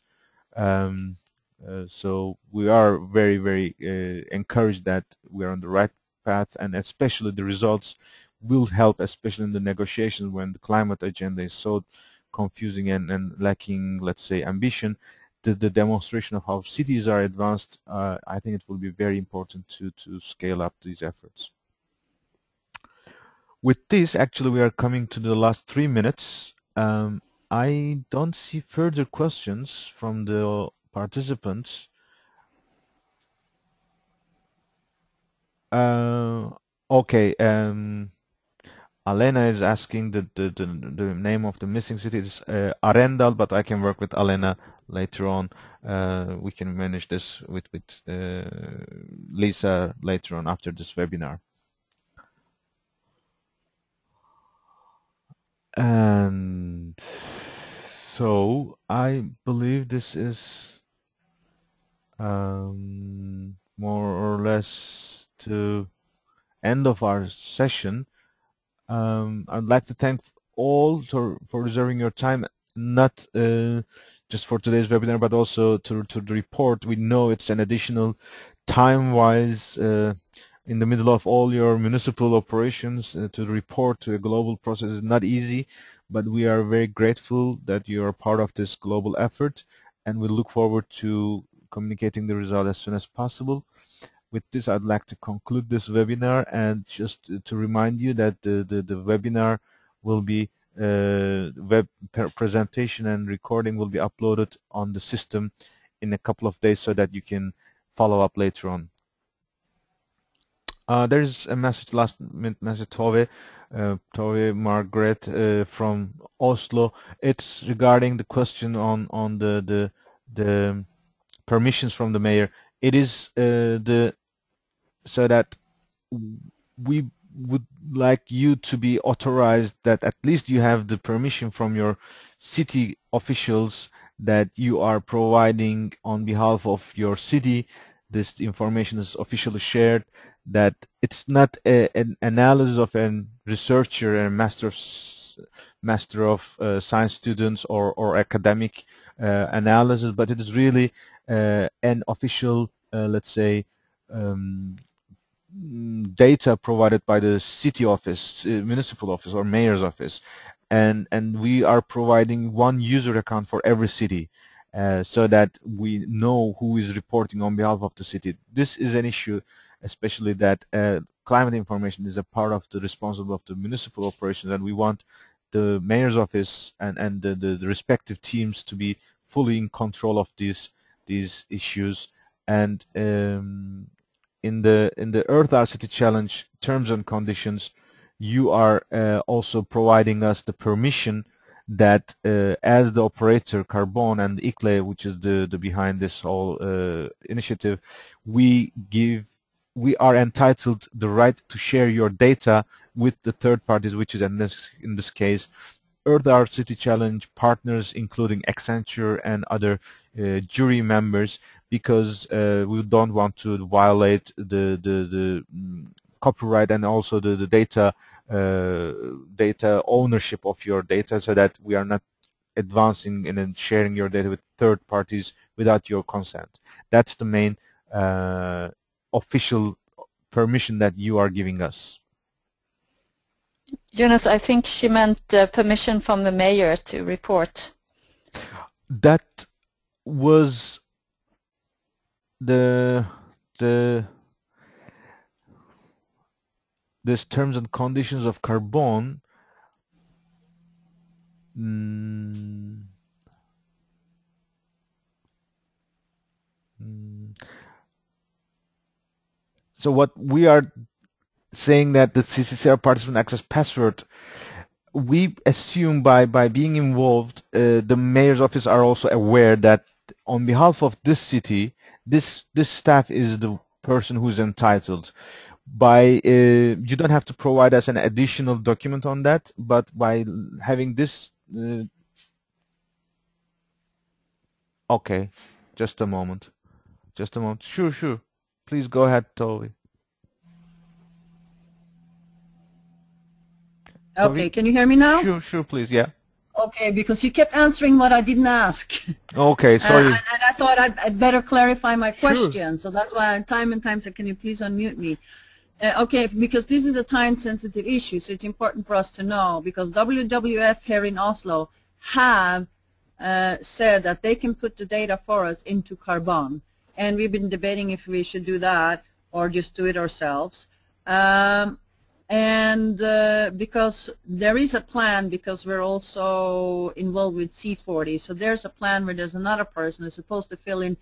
So we are very encouraged that we are on the right path, and especially the results will help, especially in the negotiations when the climate agenda is so confusing and lacking, let's say, ambition. The demonstration of how cities are advanced, I think it will be very important to scale up these efforts. With this, actually, we are coming to the last 3 minutes. I don't see further questions from the participants. Okay. Alena is asking the name of the missing city. It's Arendal, but I can work with Alena later on. We can manage this with Lisa later on after this webinar. And so I believe this is more or less the end of our session. I'd like to thank all for reserving your time, not just for today's webinar, but also to the report. We know it's an additional time-wise in the middle of all your municipal operations to report to a global process is not easy, but we are very grateful that you are part of this global effort, and we look forward to communicating the result as soon as possible. With this, I'd like to conclude this webinar, and just to remind you that the webinar will be web presentation and recording will be uploaded on the system in a couple of days so that you can follow up later on. There's a message, last minute message, Tove Margaret from Oslo. It's regarding the question on the permissions from the mayor. It is so that we would like you to be authorized that at least you have the permission from your city officials that you are providing on behalf of your city. This information is officially shared, that it's not an analysis of a researcher and master of science students or academic analysis, but it is really an official, let's say, data provided by the city office, municipal office, or mayor's office, and we are providing one user account for every city, so that we know who is reporting on behalf of the city. This is an issue, especially that climate information is a part of the responsibility of the municipal operations, and we want the mayor's office and the respective teams to be fully in control of these issues. And in the Earth Hour City Challenge terms and conditions, you are also providing us the permission that as the operator Carbon and ICLE, which is the behind this whole initiative, we are entitled the right to share your data with the third parties, which is in this case Earth Hour City Challenge partners, including Accenture and other jury members, because we don't want to violate the copyright and also the data ownership of your data, so that we are not advancing and sharing your data with third parties without your consent. That's the main official permission that you are giving us. Jonas, I think she meant permission from the mayor to report. That was this terms and conditions of Carbon. So what we are saying, that the CCCR participant access password, we assume by being involved, the mayor's office are also aware that on behalf of this city, this staff is the person who's entitled. You don't have to provide us an additional document on that, but by having this, okay, just a moment. Just a moment. Sure. Please go ahead, Toby. Okay, can you hear me now? Sure, please, yeah. Okay, because you kept answering what I didn't ask. Okay, sorry. And I thought I'd better clarify my question. So that's why time and time said, can you please unmute me? Okay, because this is a time-sensitive issue, so it's important for us to know, because WWF here in Oslo have said that they can put the data for us into Carbon. And we've been debating if we should do that or just do it ourselves. Because there is a plan, because we're also involved with C40, so there's a plan where there's another person who's supposed to fill in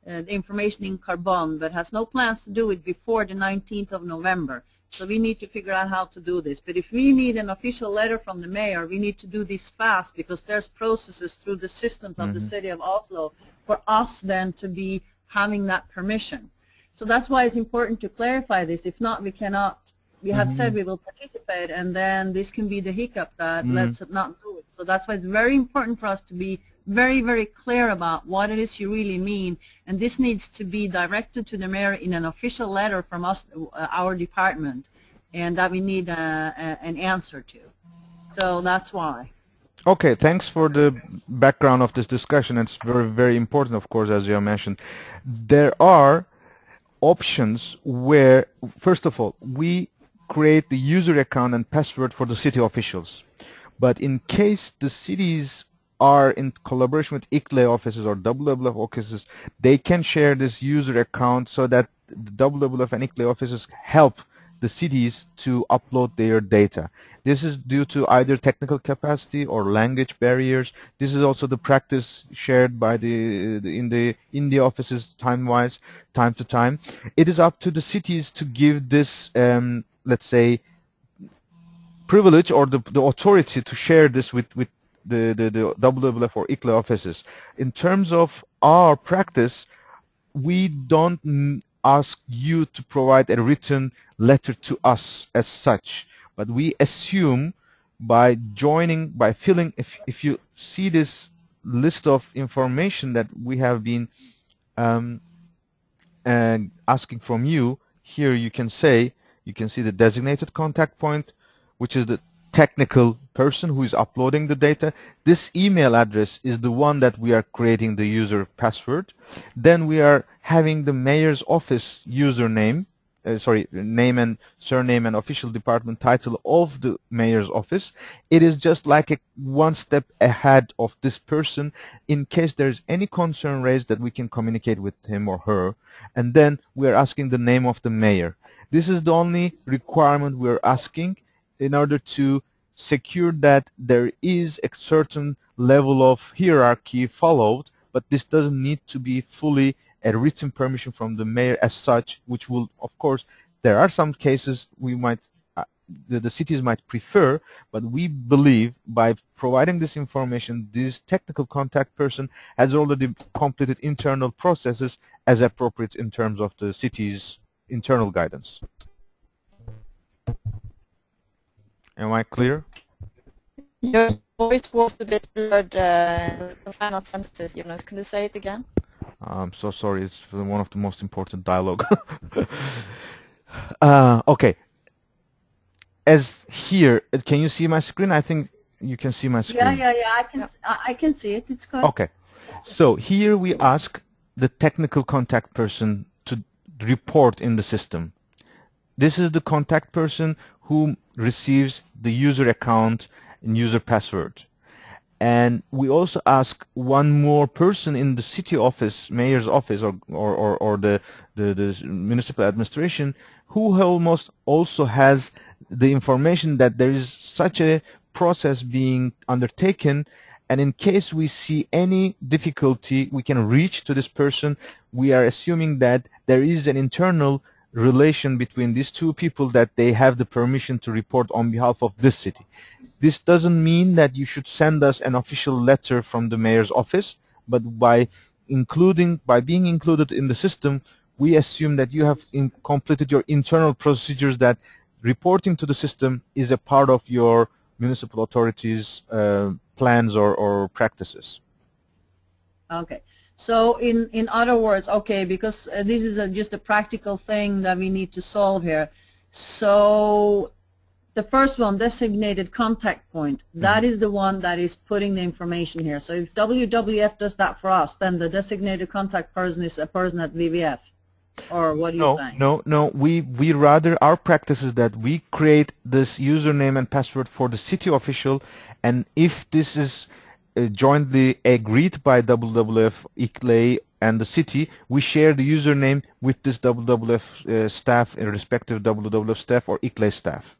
the information in Carbon, but has no plans to do it before the 19th of November. So we need to figure out how to do this. But if we need an official letter from the mayor, we need to do this fast, because there's processes through the systems of the city of Oslo for us then to be having that permission. So that's why it's important to clarify this. If not, we cannot. We have said we will participate, and then this can be the hiccup that lets it not do it. So that's why it's very important for us to be very, very clear about what it is you really mean, and this needs to be directed to the mayor in an official letter from us, our department, and that we need an answer to. So that's why. Okay, thanks for the background of this discussion. It's very, very important, of course, as you have mentioned. There are options where, first of all, we create the user account and password for the city officials. But in case the cities are in collaboration with ICLE offices or WWF offices, they can share this user account so that the WWF and ICLE offices help the cities to upload their data. This is due to either technical capacity or language barriers. This is also the practice shared by in the offices time to time. It is up to the cities to give this let's say privilege or the authority to share this with the WWF or ICLE offices. In terms of our practice, we don't ask you to provide a written letter to us as such, but we assume by filling, if you see this list of information that we have been asking from you, here you can see the designated contact point, which is the technical person who is uploading the data. This email address is the one that we are creating the user password. Then we are having the mayor's office username, name and surname and official department title of the mayor's office. It is just like a one step ahead of this person in case there's any concern raised that we can communicate with him or her. And then we are asking the name of the mayor. This is the only requirement we're asking in order to secure that there is a certain level of hierarchy followed, but this doesn't need to be fully a written permission from the mayor as such, which will, of course, there are some cases we might, the cities might prefer, but we believe by providing this information, this technical contact person has already completed internal processes as appropriate in terms of the city's internal guidance. Am I clear? Your voice was a bit blurred, the final sentences, Jonas. Can you say it again? I'm so sorry. It's one of the most important dialogue. Okay. As here, can you see my screen? I think you can see my screen. Yeah. I can see it. It's good. Okay. So here we ask the technical contact person to report in the system. This is the contact person who receives the user account and user password. And we also ask one more person in the city office, mayor's office, or the municipal administration, who almost also has the information that there is such a process being undertaken, and in case we see any difficulty, we can reach to this person. We are assuming that there is an internal relation between these two people, that they have the permission to report on behalf of this city. This doesn't mean that you should send us an official letter from the mayor's office, but by being included in the system, we assume that you have completed your internal procedures, that reporting to the system is a part of your municipal authorities' plans or practices. Okay. So in other words, okay, because this is just a practical thing that we need to solve here. So the first one, designated contact point, that is the one that is putting the information here. So if WWF does that for us, then the designated contact person is a person at WWF. Or what are you saying? No. We rather, our practice is that we create this username and password for the city official, and if this is jointly agreed by WWF, ICLEI, and the city, we share the username with this WWF staff, respective WWF staff or ICLEI staff.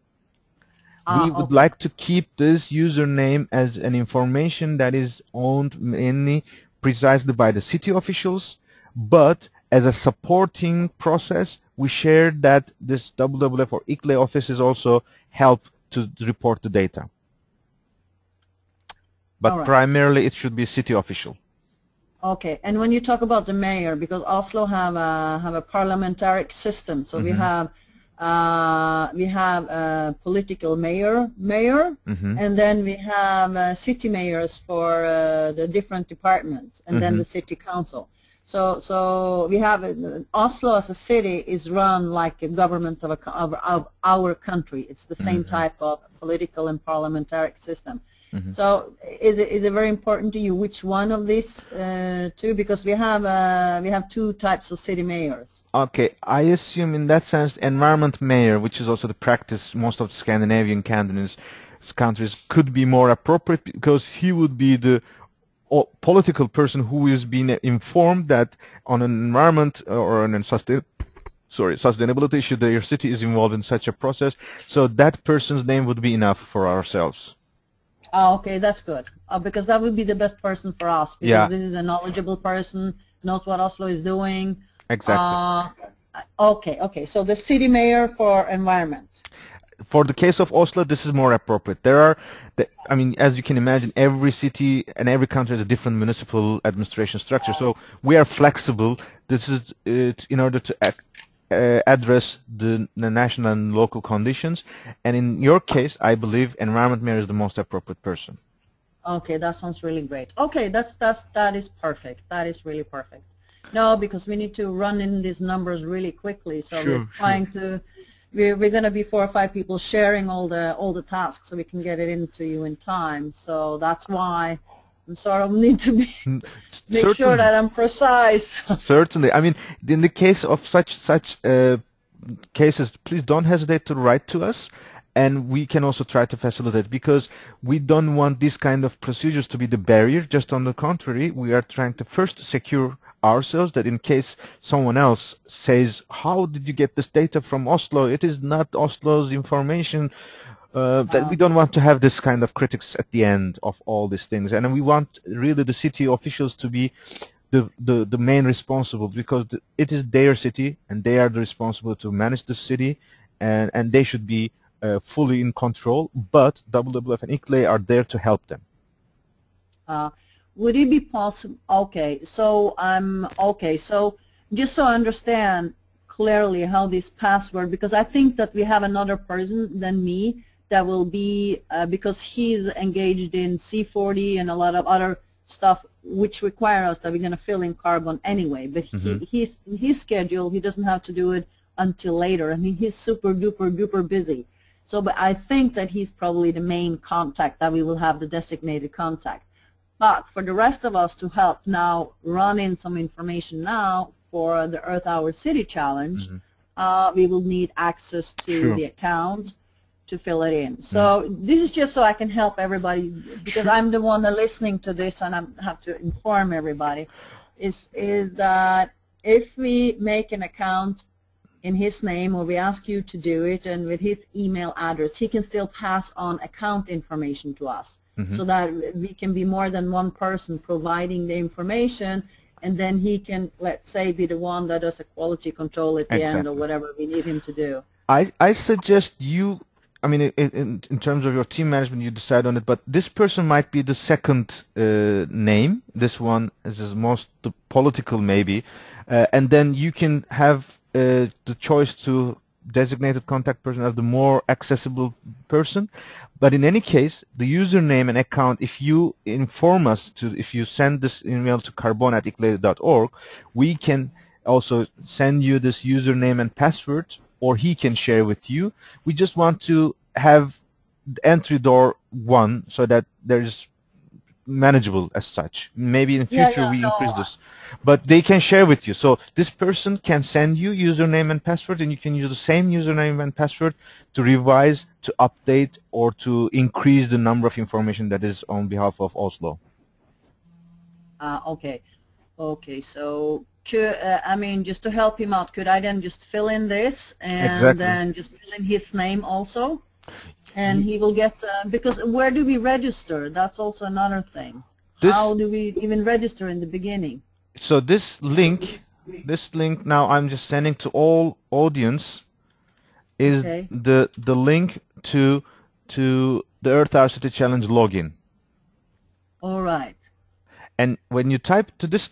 We would like to keep this username as an information that is owned mainly precisely by the city officials, but as a supporting process, we share that this WWF or ICLEI offices also help to report the data. But primarily it should be city official. Okay, and when you talk about the mayor, because Oslo have a parliamentaric system, so we have a political mayor, and then we have city mayors for the different departments, and then the city council. So we have Oslo as a city is run like a government of our country. It's the same type of political and parliamentaric system. So is it very important to you which one of these two? Because we have two types of city mayors. Okay, I assume in that sense, environment mayor, which is also the practice most of the Scandinavian countries, could be more appropriate, because he would be the political person who is being informed that on an environment or on sustainability issue, your city is involved in such a process. So that person's name would be enough for ourselves. Oh, okay, that's good. Because that would be the best person for us. Because this is a knowledgeable person, knows what Oslo is doing. Exactly. Okay. So the city mayor for environment. For the case of Oslo, this is more appropriate. There are, I mean, as you can imagine, every city and every country has a different municipal administration structure. So we are flexible. This is in order to address the national and local conditions. And in your case, I believe environment mayor is the most appropriate person. Okay, that sounds really great. Okay, that is perfect. That is really perfect. No, because we need to run in these numbers really quickly. So we're trying to. We're going to be 4 or 5 people sharing all the tasks, so we can get it into you in time. So that's why I'm sort of need to make sure that I'm precise. Certainly. I mean, in the case of such cases, please don't hesitate to write to us, and we can also try to facilitate, because we don't want these kind of procedures to be the barrier. Just on the contrary, we are trying to first secure ourselves that in case someone else says, how did you get this data from Oslo? It is not Oslo's information. That we don't want to have this kind of critics at the end of all these things. And we want really the city officials to be the main responsible, because it is their city and they are the responsible to manage the city, and they should be fully in control, but WWF and ICLEI are there to help them. Would it be possible? Okay, so so just so I understand clearly how this password, because I think that we have another person than me that will be because he's engaged in C40 and a lot of other stuff which require us that we're going to fill in carbon anyway. But he's in his schedule, he doesn't have to do it until later. I mean, he's super duper busy. So, but I think that he's probably the main contact, that we will have the designated contact. But for the rest of us to help now run in some information now for the Earth Hour City Challenge, we will need access to the account to fill it in. So this is just so I can help everybody, because I'm the one that listening to this, and I have to inform everybody, is that if we make an account in his name, or we ask you to do it, and with his email address, he can still pass on account information to us. So that we can be more than one person providing the information, and then he can, let's say, be the one that does a quality control at the end, or whatever we need him to do. I suggest you, I mean, in terms of your team management, you decide on it, but this person might be the second name. This one is most political maybe, and then you can have the choice to designated contact person as the more accessible person. But in any case, the username and account, if you inform us if you send this email to carbon@iclede.org, we can also send you this username and password, or he can share with you. We just want to have the entry door one so that there's manageable as such. Maybe in future we increase this, but they can share with you. So this person can send you username and password, and you can use the same username and password to revise, to update, or to increase the number of information that is on behalf of Oslo. Okay. Okay, so I mean, just to help him out, could I then just fill in this and then just fill in his name also? And he will get, because where do we register? That's also another thing. How do we even register in the beginning? So this link now I'm just sending to all audience is the link to the Earth Hour City Challenge login. All right. And when you type to this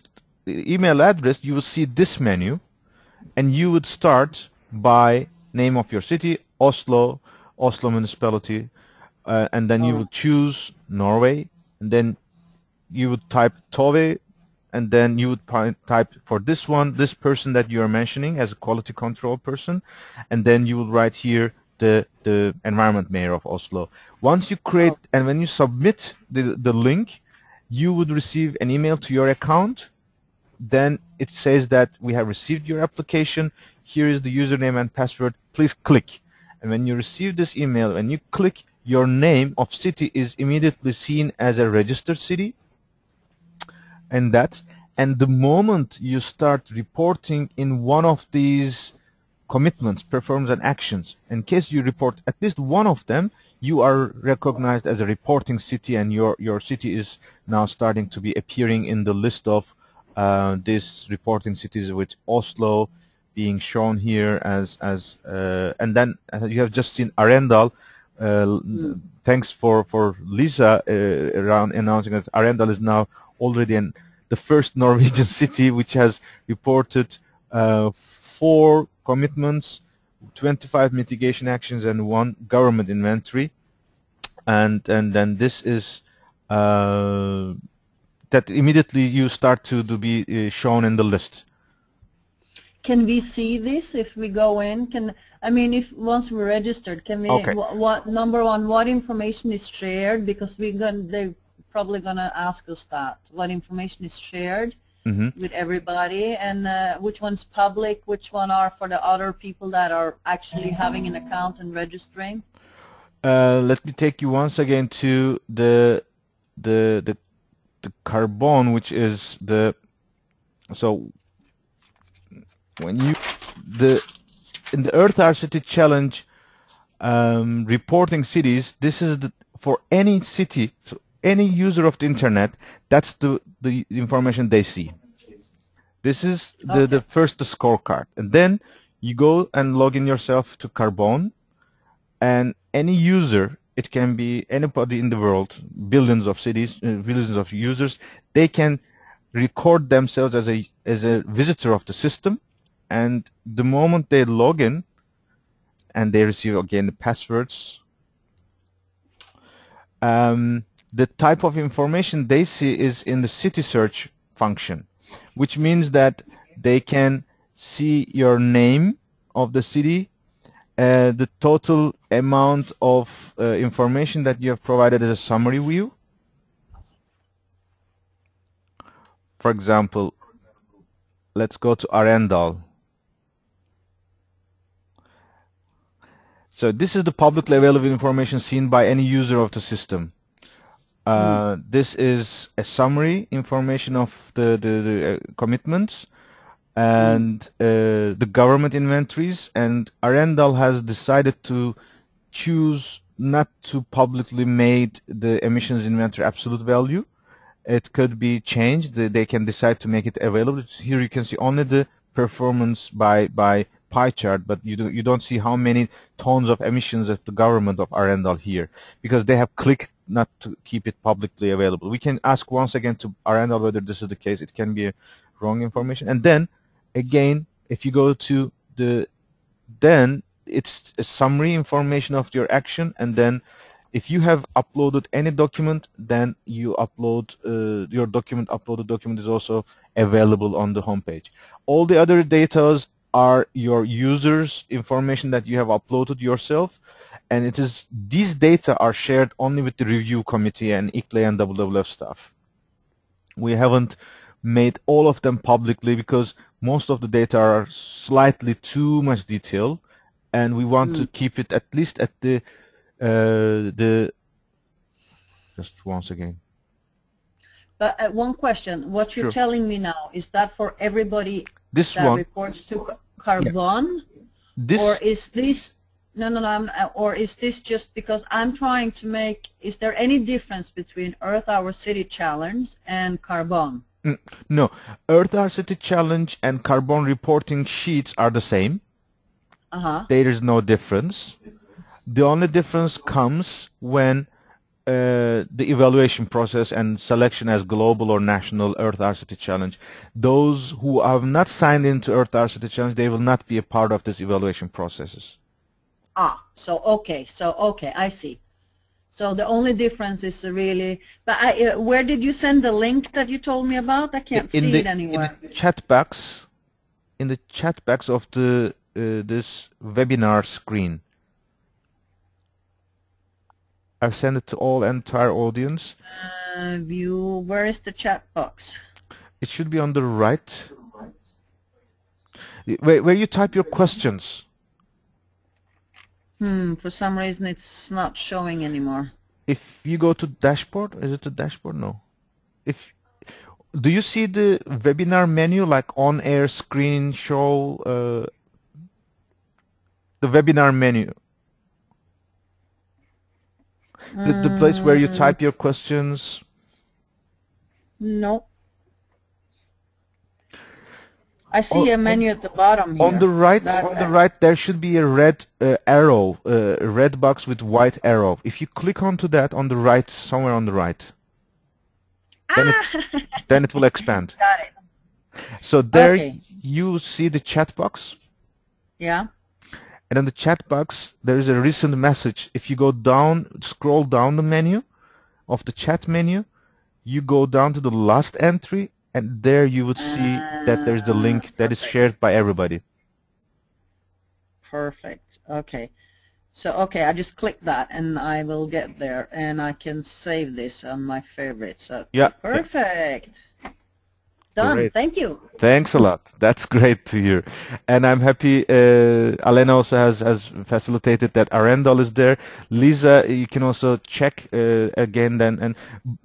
email address, you will see this menu, and you would start by name of your city, Oslo municipality, and then you would choose Norway, and then you would type Tove, and then you would type for this person that you are mentioning as a quality control person, and then you would write here the environment mayor of Oslo. Once you create and when you submit the link, you would receive an email to your account. Then it says that we have received your application. Here is the username and password. Please click. And when you receive this email, when you click, your name of city is immediately seen as a registered city. And the moment you start reporting in one of these commitments, performance, and actions, in case you report at least one of them, you are recognized as a reporting city, and your city is now starting to be appearing in the list of these reporting cities, with Oslo being shown here as and then you have just seen Arendal. Thanks for Lisa around announcing that Arendal is now already the first Norwegian city which has reported 4 commitments, 25 mitigation actions, and 1 government inventory. And then this is that immediately you start to be shown in the list. Can we see this if we go in? I mean, if once we're registered, can we? What number one? What information is shared? Because they're probably gonna ask us that. What information is shared with everybody, and which one's public? Which one are for the other people that are actually having an account and registering? Let me take you once again to the carbon, which is when you in the Earth Hour City Challenge reporting cities, this is for any city, so any user of the internet, that's the information they see. This is the first scorecard, and then you go and log in yourself to Carbon, and any user, it can be anybody in the world, billions of cities, billions of users, they can record themselves as a visitor of the system. And the moment they log in and they receive again the passwords, the type of information they see is in the city search function, which means that they can see your name of the city, the total amount of information that you have provided as a summary view. For example, let's go to Arendal. So this is the publicly available information seen by any user of the system. This is a summary information of the commitments and the government inventories, and Arendal has decided to choose not to publicly make the emissions inventory absolute value. It could be changed. They can decide to make it available. Here you can see only the performance by pie chart, but you don't see how many tons of emissions of the government of Arendal here, because they have clicked not to keep it publicly available. We can ask once again to Arendal whether this is the case. It can be a wrong information. And then again, if you go to then it's a summary information of your action, and then if you have uploaded any document, then you upload your uploaded document is also available on the homepage. All the other data are your users' information that you have uploaded yourself, and it is these data are shared only with the review committee and ICLEI and WWF staff. We haven't made all of them publicly because most of the data are slightly too much detail, and we want to keep it at least at the just once again. But one question, what you're telling me now, is that for everybody that reports to Carbon? This, or is this, or is this just because I'm trying to make, is there any difference between Earth Hour City Challenge and Carbon? No, Earth Hour City Challenge and Carbon reporting sheets are the same. There is no difference. The only difference comes when the evaluation process and selection as global or national Earth Hour City Challenge. Those who have not signed into Earth Hour City Challenge, they will not be a part of this evaluation processes. So okay, I see. So the only difference is really, but where did you send the link that you told me about? I can't see it anywhere. In the chat box, of the this webinar screen. I've sent it to all entire audience. View, where is the chat box? It should be on the right. Where you type your questions. For some reason it's not showing anymore. If you go to dashboard, is it the dashboard? No. Do you see the webinar menu, like on air screen show, the webinar menu? The place where you type your questions? No. I see a menu at the bottom here. On the right, there should be a red arrow, a red box with white arrow. If you click onto that on the right, somewhere on the right, then it will expand. Got it. So there you see the chat box. Yeah. And in the chat box, there is a recent message. If you go down, scroll down the menu of the chat menu, you go down to the last entry, and there you would see that there's the link that is shared by everybody. Perfect. Okay. So, I just click that and I will get there and I can save this on my favorites. Okay, yeah. Perfect. Done. Great. Thank you. Thanks a lot. That's great to hear. And I'm happy Alena also has facilitated that Arendal is there. Lisa, you can also check again then. And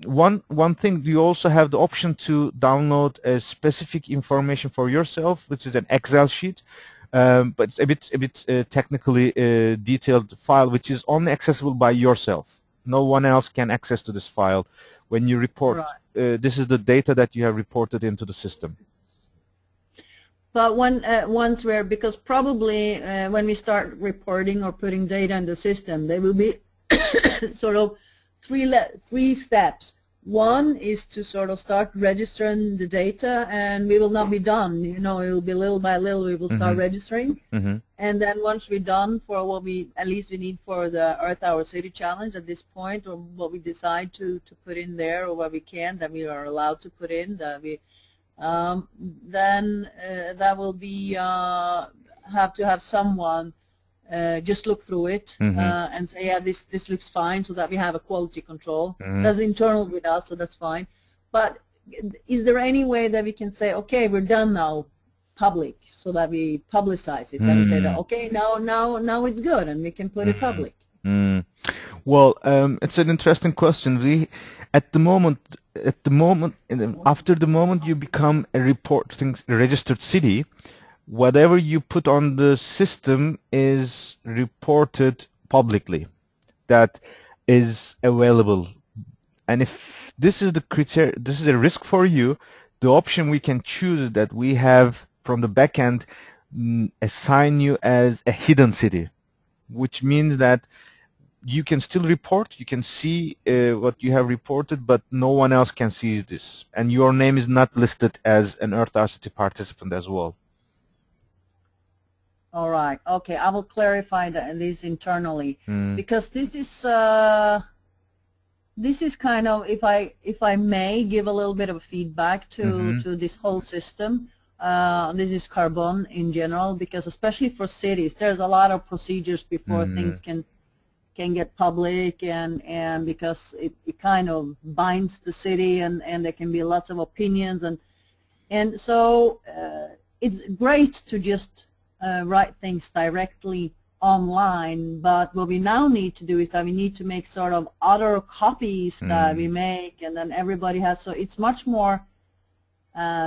one thing, you also have the option to download a specific information for yourself, which is an Excel sheet. But it's a bit technically detailed file, which is only accessible by yourself. No one else can access to this file. When you report, this is the data that you have reported into the system. But because probably when we start reporting or putting data in the system, there will be sort of three steps. One is to sort of start registering the data, and we will not be done. You know, it will be little by little we will start registering. And then once we're done for what we need for the Earth Hour City Challenge at this point, or what we decide to put in there, or what we can, that we are allowed to put in, that we then that will be have to have someone just look through it and say, yeah, this looks fine, so that we have a quality control. That's internal with us, so that's fine. But is there any way that we can say, okay, we're done now, public, so that we publicize it and say that, okay, now it's good and we can put it public? Well, it's an interesting question. After the moment you become a registered city, whatever you put on the system is reported publicly. That is available. And if this is the criteria, this is a risk for you, the option we can choose is that we have from the back end assign you as a hidden city, which means that you can still report, you can see what you have reported, but no one else can see this. And your name is not listed as an Earth Hour City participant as well. All right. Okay. I will clarify this internally because this is kind of, if I may give a little bit of feedback to this whole system. This is carbon in general, because especially for cities, there's a lot of procedures before things can get public, and because it kind of binds the city, and there can be lots of opinions, and so it's great to just write things directly online, but what we now need to do is that we need to make sort of other copies that we make, and then everybody has, so it's much more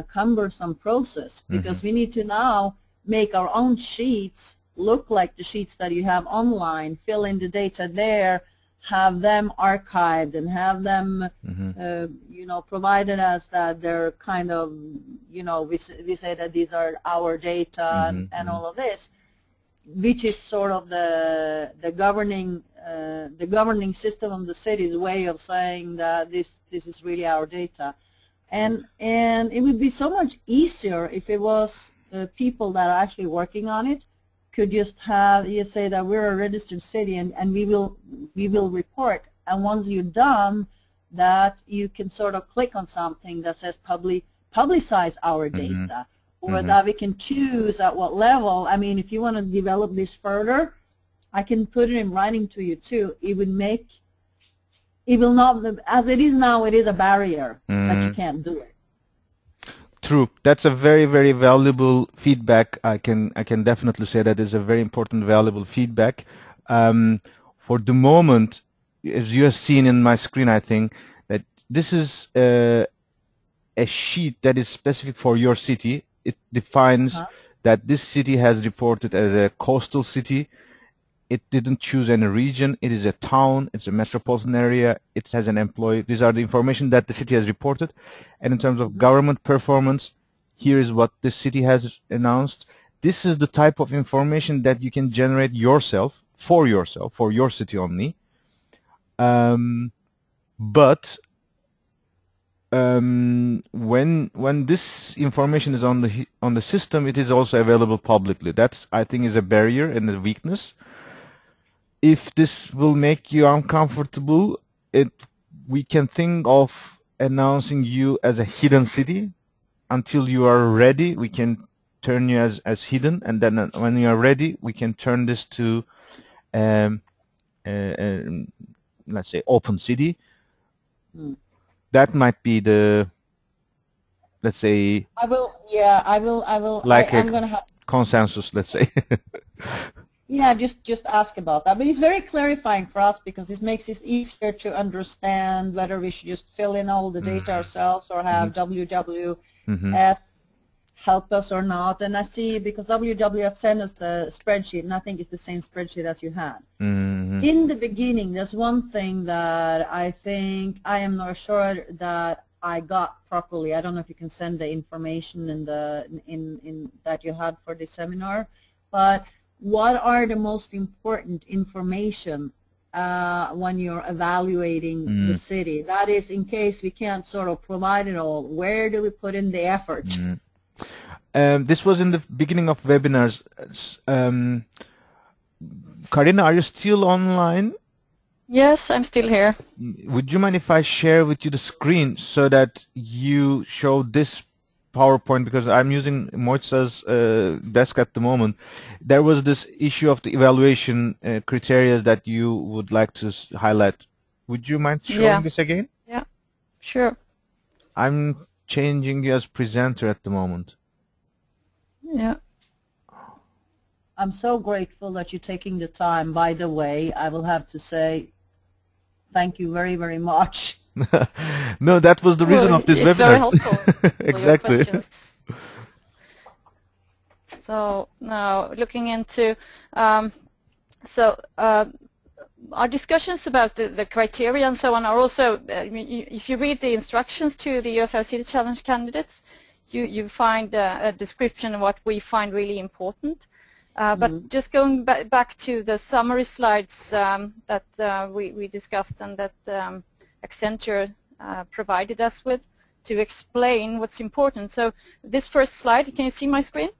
cumbersome process, because we need to now make our own sheets look like the sheets that you have online, fill in the data there, have them archived, and have them you know, provided as that they're kind of, you know, we say that these are our data, and all of this, which is sort of the governing system of the city's way of saying that this is really our data. And it would be so much easier if it was people that are actually working on it could just have, you say that we're a registered city, and we will report, and once you're done that, you can sort of click on something that says publicize our data, or that we can choose at what level. I mean, if you want to develop this further, I can put it in writing to you too. It would make, it will not, as it is now, it is a barrier that you can't do it. True. That's a very, very valuable feedback. I can definitely say that is a very important, valuable feedback. For the moment, as you have seen in my screen, I think that this is a sheet that is specific for your city. It defines that this city has reported as a coastal city. It didn't choose any region. It is a town. It's a metropolitan area. It has an employee. These are the information that the city has reported. And in terms of government performance, here is what the city has announced. This is the type of information that you can generate yourself, for your city only. But when this information is on the system, it is also available publicly. That, I think, is a barrier and a weakness. If this will make you uncomfortable, we can think of announcing you as a hidden city. Until you are ready, we can turn you as hidden, and then when you are ready, we can turn this to let's say open city. That might be the, let's say, I will. Like I'm going to have consensus, let's say. Yeah, just ask about that. But it's very clarifying for us, because this makes it easier to understand whether we should just fill in all the data ourselves, or have WWF help us or not. And I see, because WWF sent us the spreadsheet, and I think it's the same spreadsheet as you had. In the beginning, there's one thing that I think I am not sure that I got properly. I don't know if you can send the information in that you had for the seminar, but what are the most important information when you're evaluating the city? That is, in case we can't sort of provide it all, where do we put in the effort? This was in the beginning of webinars. Karina, are you still online? Yes, I'm still here. Would you mind if I share with you the screen so that you show this PowerPoint, because I'm using Moitza's desk at the moment. There was this issue of the evaluation criteria that you would like to highlight. Would you mind showing this again? Yeah, sure. I'm changing you as presenter at the moment. Yeah. I'm so grateful that you're taking the time. By the way, I will have to say thank you very, very much. No, that was the reason of this webinar. It's very helpful. Exactly. So now looking into, our discussions about the criteria and so on are also, if you read the instructions to the UFO City Challenge candidates, you find a description of what we find really important. But just going back to the summary slides that we discussed, and that Accenture provided us with to explain what's important. So this first slide, can you see my screen?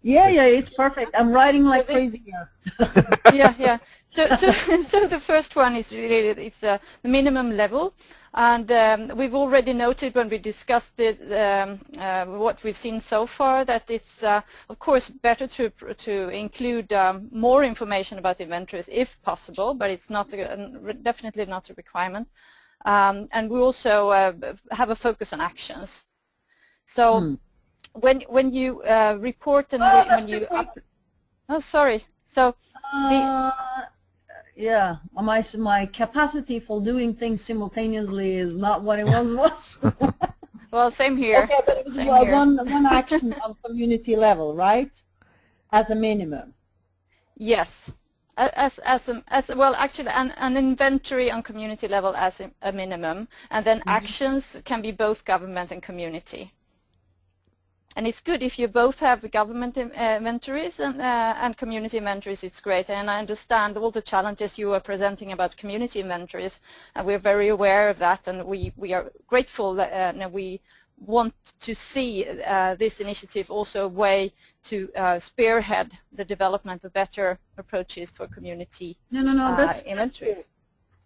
Yeah, yeah, it's perfect. I'm writing like crazy here. Yeah, yeah. So the first one is really the minimum level, and we've already noted when we discussed what we've seen so far that it's of course better to include more information about inventories if possible, but it's not definitely not a requirement. And we also have a focus on actions. So when you report and when you oh, sorry. So yeah, my capacity for doing things simultaneously is not what it once was. well, same here. Okay, but it was one action on community level, right? As a minimum. Yes, as well, actually, an inventory on community level as a minimum, and then actions can be both government and community. And it's good if you both have government inventories and community inventories. It's great, and I understand all the challenges you are presenting about community inventories, and we're very aware of that, and we are grateful that we want to see this initiative also a way to spearhead the development of better approaches for community that's inventories.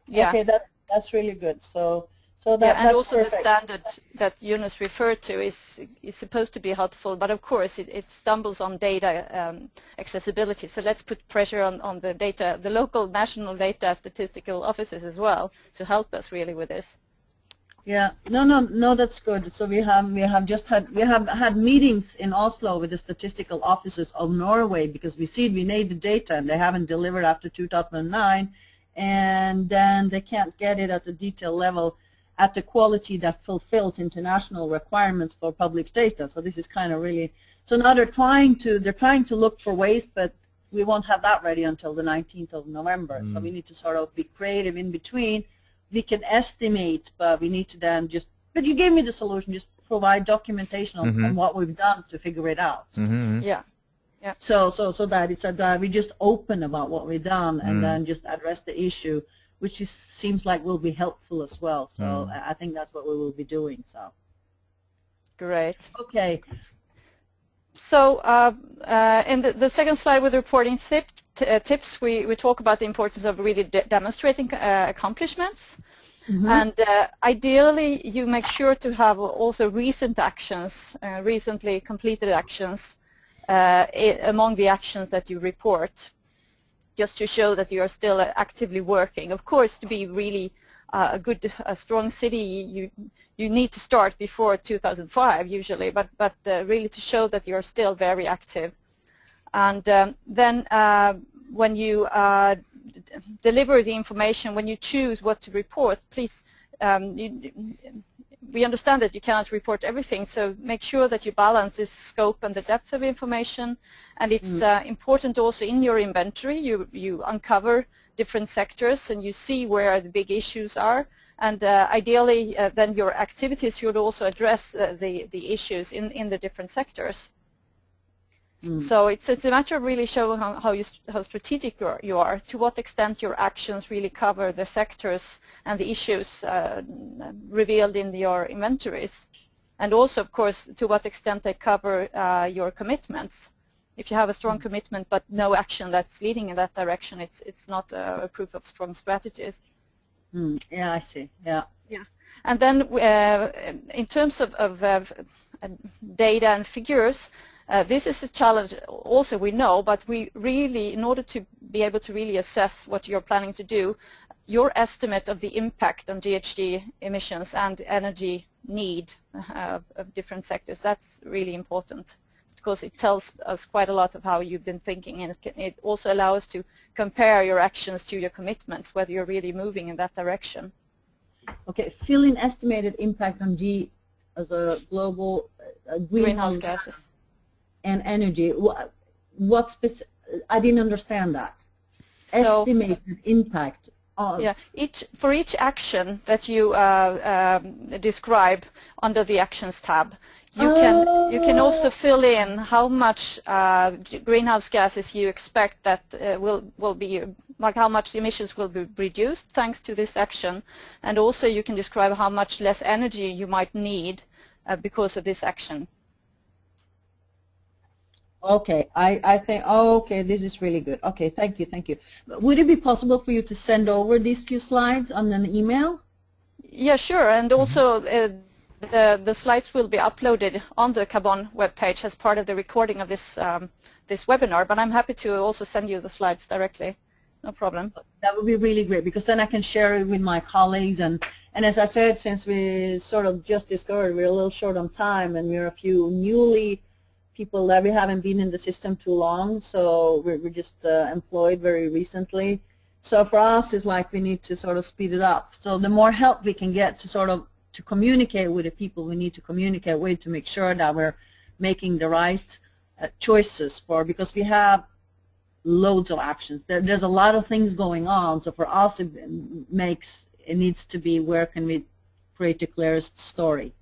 Yeah. Okay, that's really good. So that, yeah, and that's also perfect. the standard that Jonas referred to is supposed to be helpful, but of course it stumbles on data accessibility. So let's put pressure on the data, the local national data statistical offices as well, to help us really with this. Yeah, no, that's good. So we have had meetings in Oslo with the statistical offices of Norway, because we need the data and they haven't delivered after 2009, and then they can't get it at the detail level at the quality that fulfills international requirements for public data. So this is kind of really, so now they're trying to look for ways, but we won't have that ready until the 19th of November. So we need to sort of be creative in between. We can estimate, but we need to then but you gave me the solution, just provide documentation on what we've done to figure it out. Yeah. Yeah. So that it's that we just open about what we've done and then just address the issue, which seems like will be helpful as well. So I think that's what we will be doing. So great. Okay. So in the second slide with the reporting tips, we talk about the importance of really demonstrating accomplishments. And ideally, you make sure to have also recent actions, recently completed actions among the actions that you report, just to show that you are still actively working. Of course, to be really a strong city, you need to start before 2005 usually, but really to show that you're still very active. And then when you deliver the information, when you choose what to report, please, we understand that you cannot report everything, so make sure that you balance this scope and the depth of information. And it's important also in your inventory, you uncover different sectors and you see where the big issues are. And ideally, then your activities should also address the issues in the different sectors. So it's a matter of really showing how strategic you are, to what extent your actions really cover the sectors and the issues revealed in your inventories, and also, of course, to what extent they cover your commitments. If you have a strong commitment but no action that's leading in that direction, it's not a proof of strong strategies. Yeah, I see. Yeah. Yeah. And then in terms of data and figures, this is a challenge also, we know, but we really, in order to be able to really assess what you're planning to do, your estimate of the impact on GHG emissions and energy need of different sectors, that's really important, because it tells us quite a lot of how you've been thinking, and it also allows us to compare your actions to your commitments, whether you're really moving in that direction. Okay, fill in estimated impact on as a global greenhouse gases and energy. I didn't understand that. So, estimated impact. Yeah, for each action that you describe under the Actions tab, you can also fill in how much greenhouse gases you expect that will be, like how much emissions will be reduced thanks to this action, and also you can describe how much less energy you might need because of this action. Okay, I think, oh, okay, this is really good. Okay, thank you, thank you. Would it be possible for you to send over these few slides on an email? Yeah, sure. And also the slides will be uploaded on the Carbon webpage as part of the recording of this this webinar. But I'm happy to also send you the slides directly. No problem. That would be really great, because then I can share it with my colleagues. And as I said, since we sort of just discovered we're a little short on time, and we're a few newly people that we haven't been in the system too long, so we're just employed very recently. So for us, it's like we need to sort of speed it up. So the more help we can get to sort of to communicate with the people we need to communicate with, to make sure that we're making the right choices for, because we have loads of actions. There's a lot of things going on. So for us, it needs to be, where can we create the clearest story.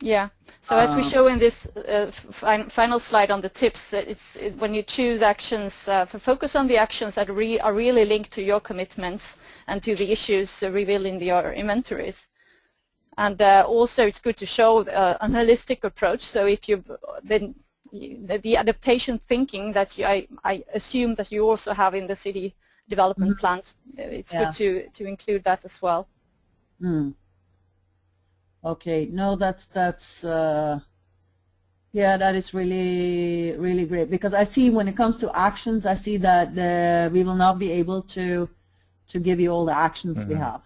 Yeah. So as we show in this final slide on the tips, when you choose actions, so focus on the actions that are really linked to your commitments and to the issues revealed in your inventories. And also it's good to show a holistic approach. So if you've been, the adaptation thinking that I assume that you also have in the city development plans, it's good to include that as well. Okay, no, that's yeah, that is really great, because I see when it comes to actions, I see that we will not be able to give you all the actions we have.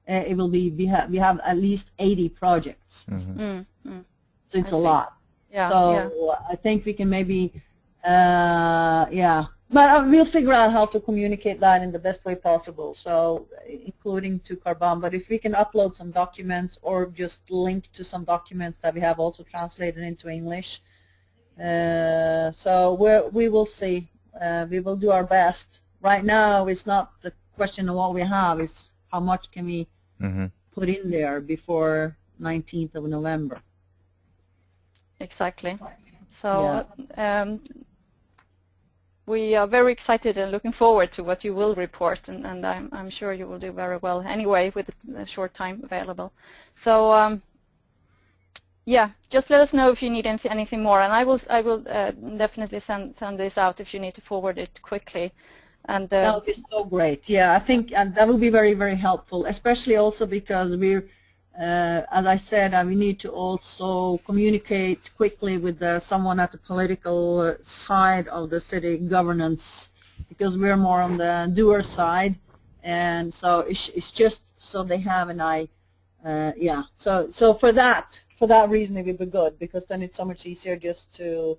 It will be we have at least 80 projects, so it's a lot. Yeah, so I think we can maybe yeah. But we'll figure out how to communicate that in the best way possible, so including to Carbon. But if we can upload some documents or just link to some documents that we have also translated into English, so we will see. We will do our best. Right now, it's not the question of what we have, it's how much can we put in there before 19th of November. Exactly. So we are very excited and looking forward to what you will report, and I'm sure you will do very well anyway with the short time available. So yeah, just let us know if you need anything more, and I will definitely send this out if you need to forward it quickly. And that would be so great. Yeah, I think that will be very helpful, especially also because we're as I said, we need to also communicate quickly with someone at the political side of the city governance, because we're more on the doer side, and so it's just so they have an eye. Yeah. So for that reason, it would be good, because then it's so much easier just to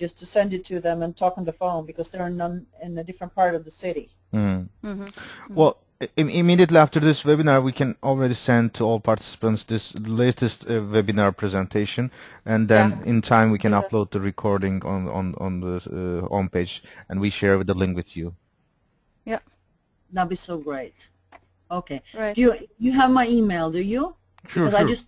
send it to them and talk on the phone, because they're in a different part of the city. Well, immediately after this webinar, we can already send to all participants this latest webinar presentation, and then in time we can upload the recording on the homepage, and we share the link with you. Yeah, that'd be so great. Okay. Right. Do you have my email? Do you? Sure. Because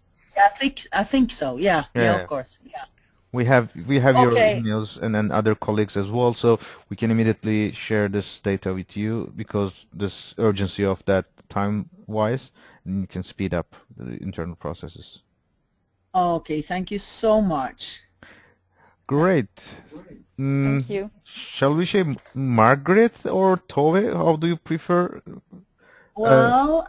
I think so. Yeah. Of course. Yeah. We have your emails and then other colleagues as well, so we can immediately share this data with you, because this urgency of that time-wise, and you can speed up the internal processes. Okay, thank you so much. Great. Thank you. Shall we say Margaret or Tove? How do you prefer? Well,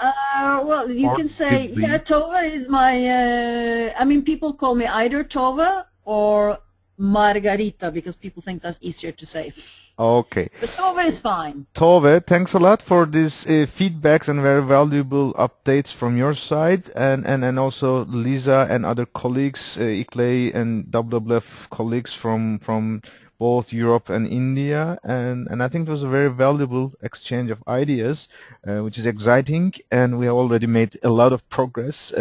well, you can say, yeah, Tove is my, I mean, people call me either Tove or Margarita, because people think that's easier to say. Okay. But Tove is fine. Tove, thanks a lot for these feedbacks and very valuable updates from your side, and also Lisa and other colleagues, ICLEI and WWF colleagues from both Europe and India, and I think it was a very valuable exchange of ideas, which is exciting, and we have already made a lot of progress,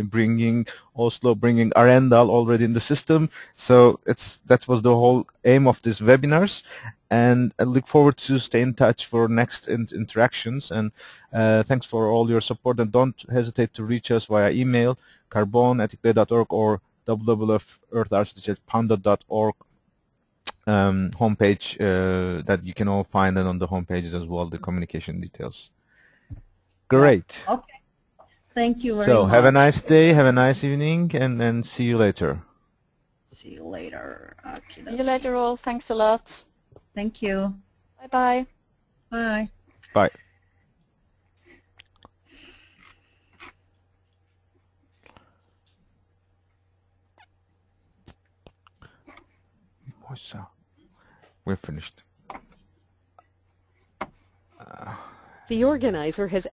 bringing Oslo, bringing Arendal already in the system. So that was the whole aim of these webinars, and I look forward to stay in touch for next interactions, and thanks for all your support, and don't hesitate to reach us via email, carbon@iclei.org or www.earthrch@panda.org homepage, that you can all find it on the homepages as well, the communication details. Great. Okay. Thank you very much. So have a nice day, have a nice evening, and see you later. See you later. Okay, See you later all. Thanks a lot. thank you. Bye-bye. Bye. Bye. We're finished. The organizer has